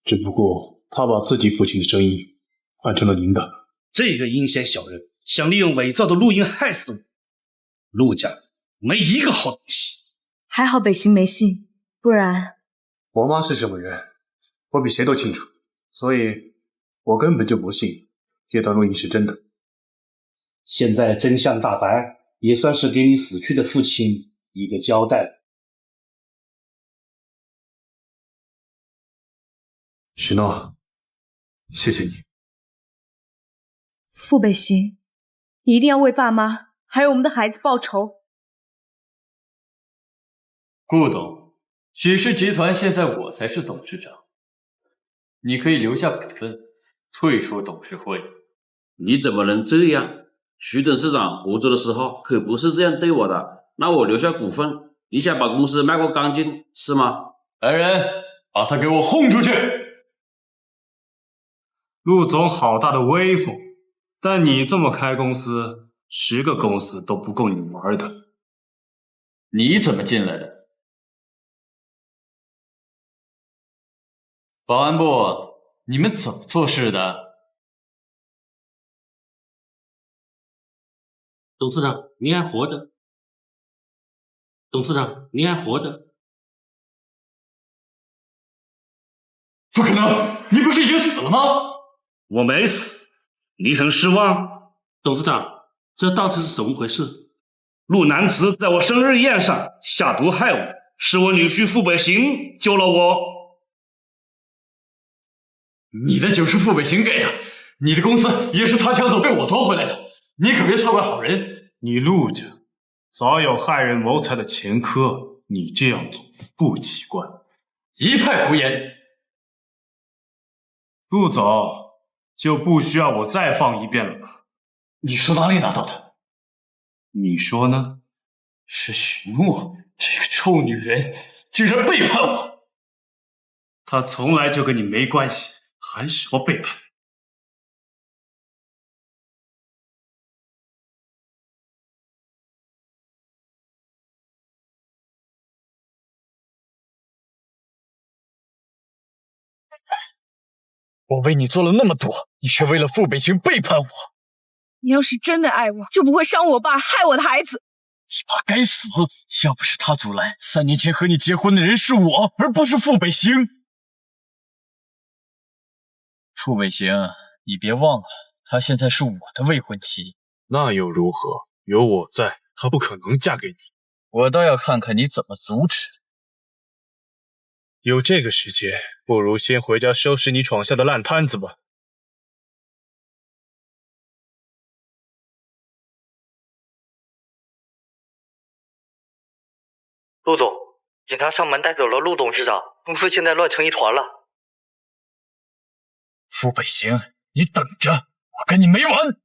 B: 只不过他把自己父亲的声音换成了您的。
I: 这个阴险小人想利用伪造的录音害死我，陆家没一个好东西。
A: 还好北行没信，不然……
B: 我妈是什么人，我比谁都清楚，所以我根本就不信这段录音是真的。
I: 现在真相大白，也算是给你死去的父亲一个交代。
B: 许诺，谢谢你。
A: 傅北行，你一定要为爸妈还有我们的孩子报仇。
L: 顾董，许氏集团现在我才是董事长，你可以留下股份，退出董事会。
D: 你怎么能这样？许董事长活着的时候可不是这样对我的。那我留下股份，你想把公司卖个干净是吗？
L: 来人，把他给我轰出去！
B: 陆总好大的威风，但你这么开公司，10个公司都不够你玩的。
L: 你怎么进来的？保安部，你们怎么做事的？
D: 董事长，您还活着？董事长，您还活着？
L: 不可能！你不是已经死了吗？
I: 我没死，你很失望？
D: 董事长，这到底是怎么回事？
I: 陆南祠在我生日宴上下毒害我，是我女婿傅北行救了我。
L: 你的酒是傅北行给的，你的公司也是他抢走被我夺回来的，你可别错怪好人。
B: 你陆家早有害人谋财的前科，你这样做不奇怪。
L: 一派胡言！
B: 陆总，就不需要我再放一遍了吧？
L: 你说哪里拿到的？
B: 你说呢？
L: 是许诺这个臭女人竟然背叛我！
B: 她从来就跟你没关系，还什么背叛？
U: 我为你做了那么多，你却为了傅北行背叛我。
E: 你要是真的爱我，就不会伤我爸，害我的孩子。
U: 你爸该死！要不是他阻拦，3年前和你结婚的人是我，而不是傅北行。傅北行，你别忘了，她现在是我的未婚妻。
B: 那又如何？有我在，她不可能嫁给你。
U: 我倒要看看你怎么阻止。
B: 有这个时间，不如先回家收拾你闯下的烂摊子吧。
R: 陆总，警察上门带走了陆董事长，公司现在乱成一团了。
U: 傅北行，你等着，我跟你没完！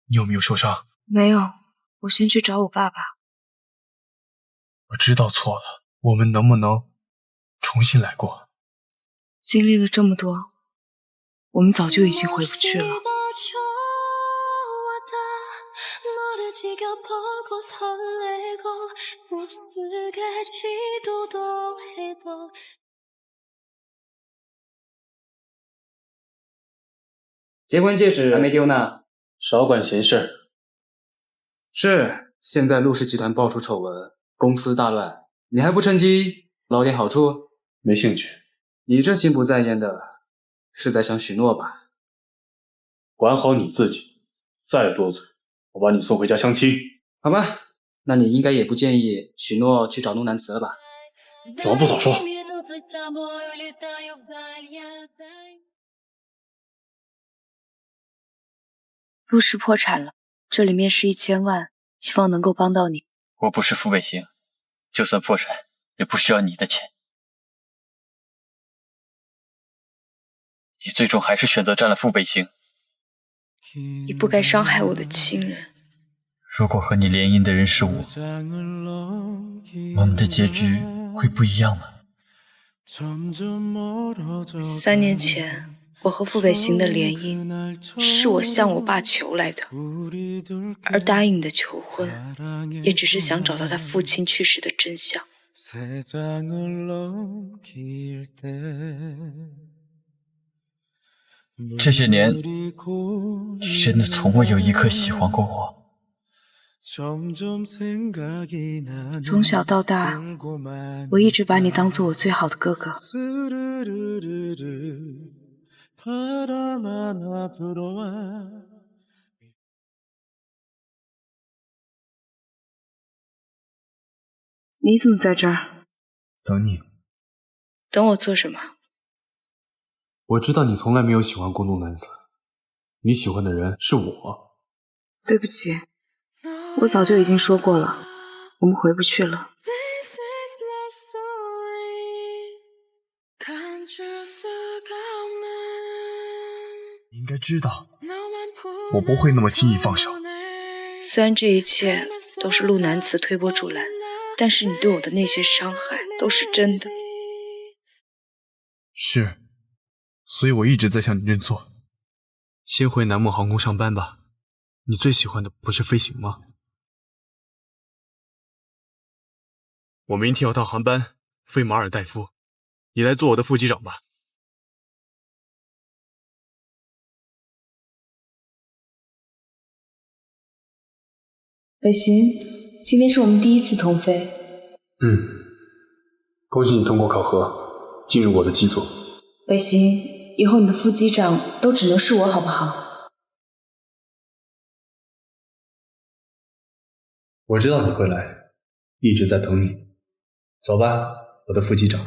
B: 你有没有受伤？
E: 没有，我先去找我爸爸。
B: 我知道错了，我们能不能重新来过？
E: 经历了这么多，我们早就已经回不去了。
O: 结婚戒指还没丢呢，
B: 少管闲事。
O: 是，现在陆氏集团爆出丑闻，公司大乱，你还不趁机捞点好处？
B: 没兴趣。
O: 你这心不在焉的，是在想许诺吧？
B: 管好你自己，再多嘴，我把你送回家相亲。
O: 好吧，那你应该也不建议许诺去找陆南辞了吧？
B: 怎么不早说？
A: 陆氏破产了，这里面是1000万，希望能够帮到你。
U: 我不是傅北行，就算破产，也不需要你的钱。你最终还是选择占了傅北行。
A: 你不该伤害我的亲人。
U: 如果和你联姻的人是我，我们的结局会不一样吗
A: ？3年前，我和傅北行的联姻是我向我爸求来的，而答应的求婚，也只是想找到他父亲去世的真相。
U: 这些年，你真的从未有一刻喜欢过我。
A: 从小到大，我一直把你当做我最好的哥哥。你怎么在这儿？
B: 等你。
A: 等我做什么？
B: 我知道你从来没有喜欢过陆南子，你喜欢的人是我。
A: 对不起，我早就已经说过了，我们回不去了。
B: 你应该知道，我不会那么轻易放手。
A: 虽然这一切都是陆南子推波助澜，但是你对我的那些伤害都是真的。
B: 是，所以我一直在向你认错。先回南木航空上班吧，你最喜欢的不是飞行吗？我明天有趟航班飞马尔代夫，你来做我的副机长吧。
A: 北行，今天是我们第1次同飞。
B: 恭喜你通过考核，进入我的机组。
A: 北行，以后你的副机长都只能是我，好不好？
B: 我知道你会来，一直在等你。走吧，我的副机长。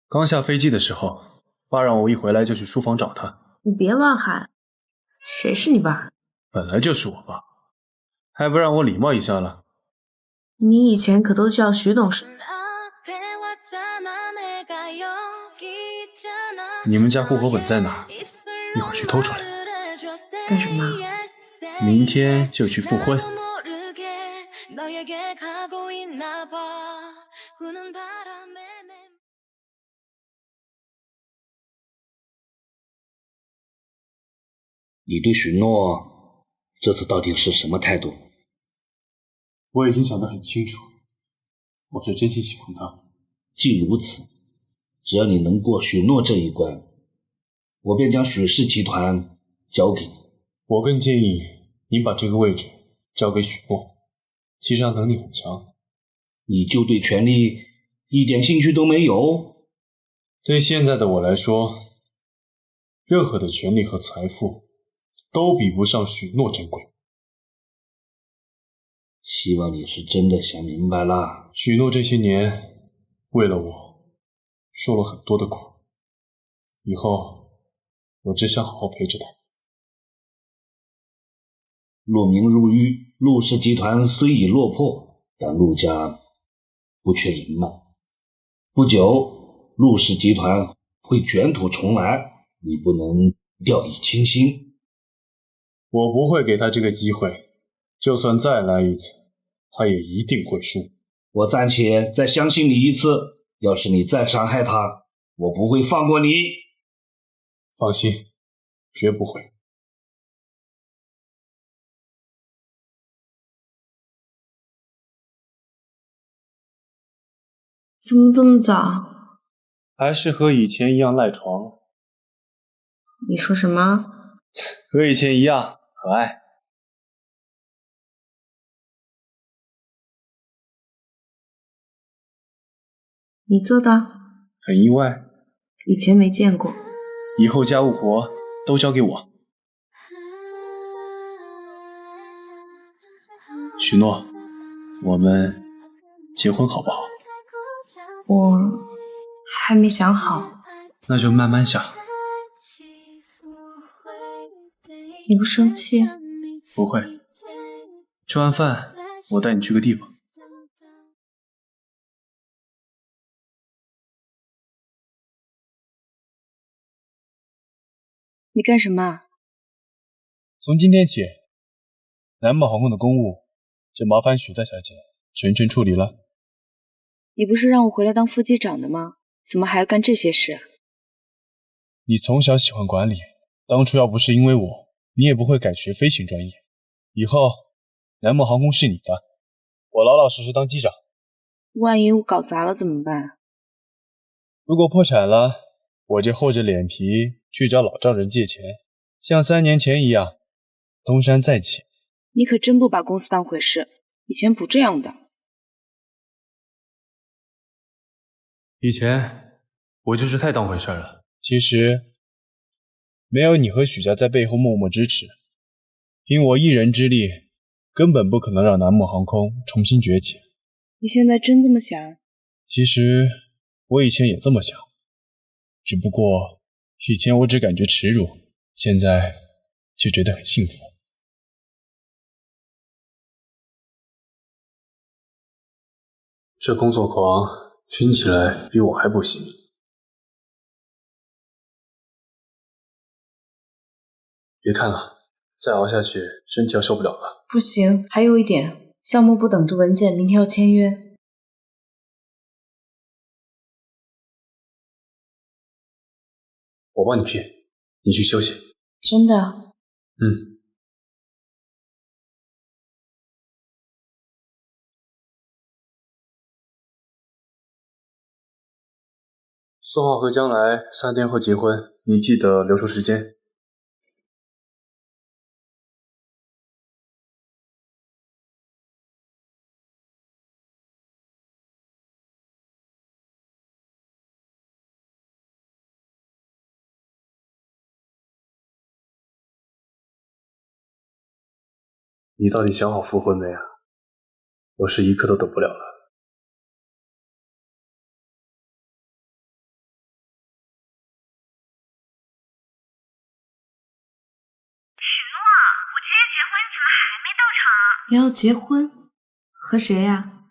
B: 刚下飞机的时候，爸让我一回来就去书房找他。
A: 你别乱喊，谁是你爸？
B: 本来就是我爸，还不让我礼貌一下了？
A: 你以前可都叫徐董事。
B: 你们家户口本在哪？一会儿去偷出来。
A: 干什么？
B: 明天就去复婚。
I: 你对许诺这次到底是什么态度？
B: 我已经想得很清楚，我是真心喜欢他。
I: 既如此，只要你能过许诺这一关，我便将许氏集团交给你。
B: 我更建议你把这个位置交给许诺，其上能力很强。
I: 你就对权力一点兴趣都没有？
B: 对现在的我来说，任何的权力和财富都比不上许诺珍贵。
I: 希望你是真的想明白了。
B: 许诺这些年为了我受了很多的苦，以后我只想好好陪着他。
I: 陆明入狱，陆氏集团虽已落魄，但陆家不缺人脉。不久，陆氏集团会卷土重来，你不能掉以轻心。
B: 我不会给他这个机会，就算再来一次，他也一定会输。
I: 我暂且再相信你一次，要是你再伤害他，我不会放过你。
B: 放心，绝不会。
E: 怎么这么早？
B: 还是和以前一样赖床。
E: 你说什么？
B: 和以前一样可爱。
E: 你做的？
B: 很意外，
E: 以前没见过。
B: 以后家务活都交给我。许诺，我们结婚好不好？
E: 我还没想好。
B: 那就慢慢想。
E: 你不生气？
B: 不会。吃完饭，我带你去个地方。
Q: 你干什么？
B: 从今天起，南木航空的公务就麻烦许大小姐全权处理了。
Q: 你不是让我回来当副机长的吗？怎么还要干这些事啊？
B: 你从小喜欢管理，当初要不是因为我，你也不会改学飞行专业。以后南木航空是你的，我老老实实当机长。
Q: 万一我搞砸了怎么办？
B: 如果破产了，我就厚着脸皮去找老丈人借钱，像3年前一样东山再起。
Q: 你可真不把公司当回事，以前不这样的。
B: 以前我就是太当回事了。其实没有你和许家在背后默默支持，凭我一人之力根本不可能让南木航空重新崛起。
Q: 你现在真这么想？
B: 其实我以前也这么想，只不过以前我只感觉耻辱，现在就觉得很幸福。这工作狂听起来比我还不行。别看了，再熬下去身体要受不了了。
E: 不行，还有一点，项目部等着文件，明天要签约。
B: 我帮你骗，你去休息。
E: 真的？
B: 嗯。宋浩和将来3天后结婚，你记得留出时间。你到底想好复婚没啊？我是一刻都等不了了。
E: 你要结婚？和谁呀？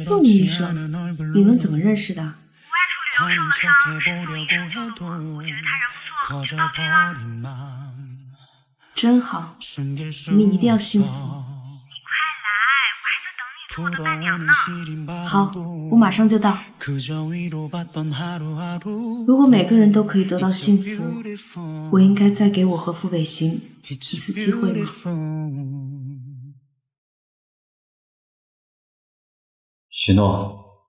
E: 宋医生，你们怎么认识的？
H: 我爱处理流程的伤是宋医生救的我，我觉得他人不错，就告白了。
E: 真好，你们一定要幸福。
H: 你快来，我还在等你
A: 好，我马上就到。如果每个人都可以得到幸福，我应该再给我和傅北行一次机会吗？
L: 许诺，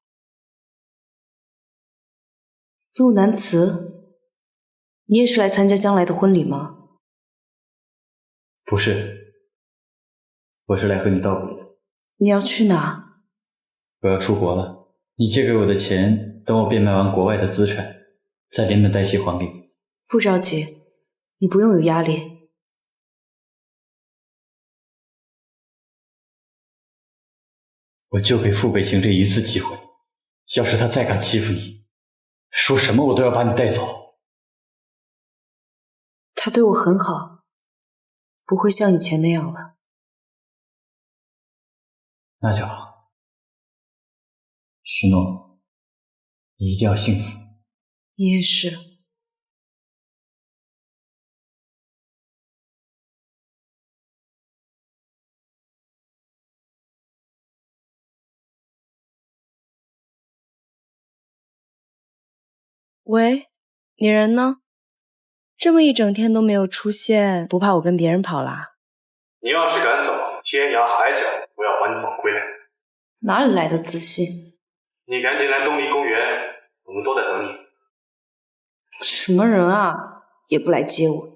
A: 陆南辞，你也是来参加将来的婚礼吗？
L: 不是，我是来和你道别的。
A: 你要去哪？
L: 我要出国了，你借给我的钱，等我变卖完国外的资产，再连本带息还给你。
A: 不着急，你不用有压力。
L: 我就给傅北行这一次机会，要是他再敢欺负你，说什么我都要把你带走。
A: 他对我很好，不会像以前那样了。
L: 那就好，许诺，你一定要幸福。
A: 你也是。
Q: 喂，你人呢？这么一整天都没有出现，不怕我跟别人跑啦？
B: 你要是敢走，天涯海角我要把你绑回来。
A: 哪里来的自信？
B: 你赶紧来东篱公园，我们都在等你。
A: 什么人啊，也不来接我。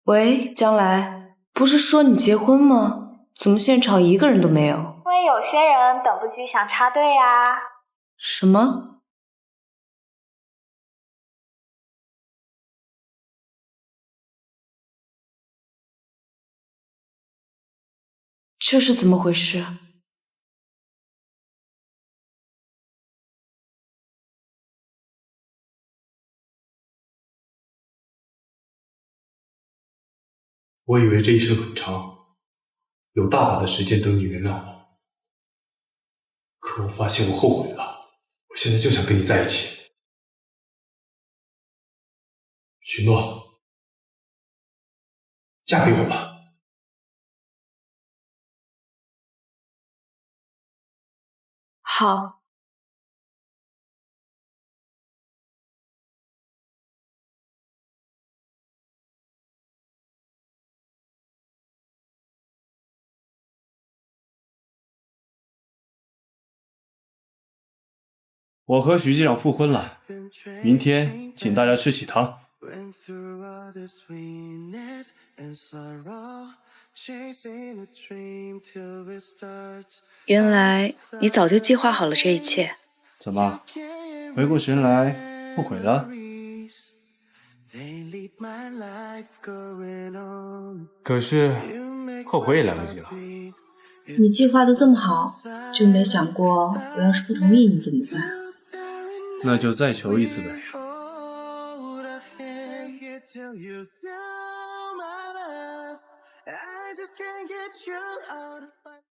A: 喂，将来，不是说你结婚吗？怎么现场一个人都没有？
G: 因为有些人等不及想插队啊。
A: 什么？这是怎么回事？
B: 我以为这一生很长，有大把的时间等你原谅我。可我发现我后悔了，我现在就想跟你在一起。许诺，嫁给我吧。
A: 好。
B: 我和徐机长复婚了，明天请大家吃喜汤。
Q: 原来你早就计划好了这一切。
B: 怎么，回过神来后悔了？
O: 可是后悔也来不及了。
A: 你计划的这么好，就没想过我要是不同意你怎么办？
B: 那就再求一次呗。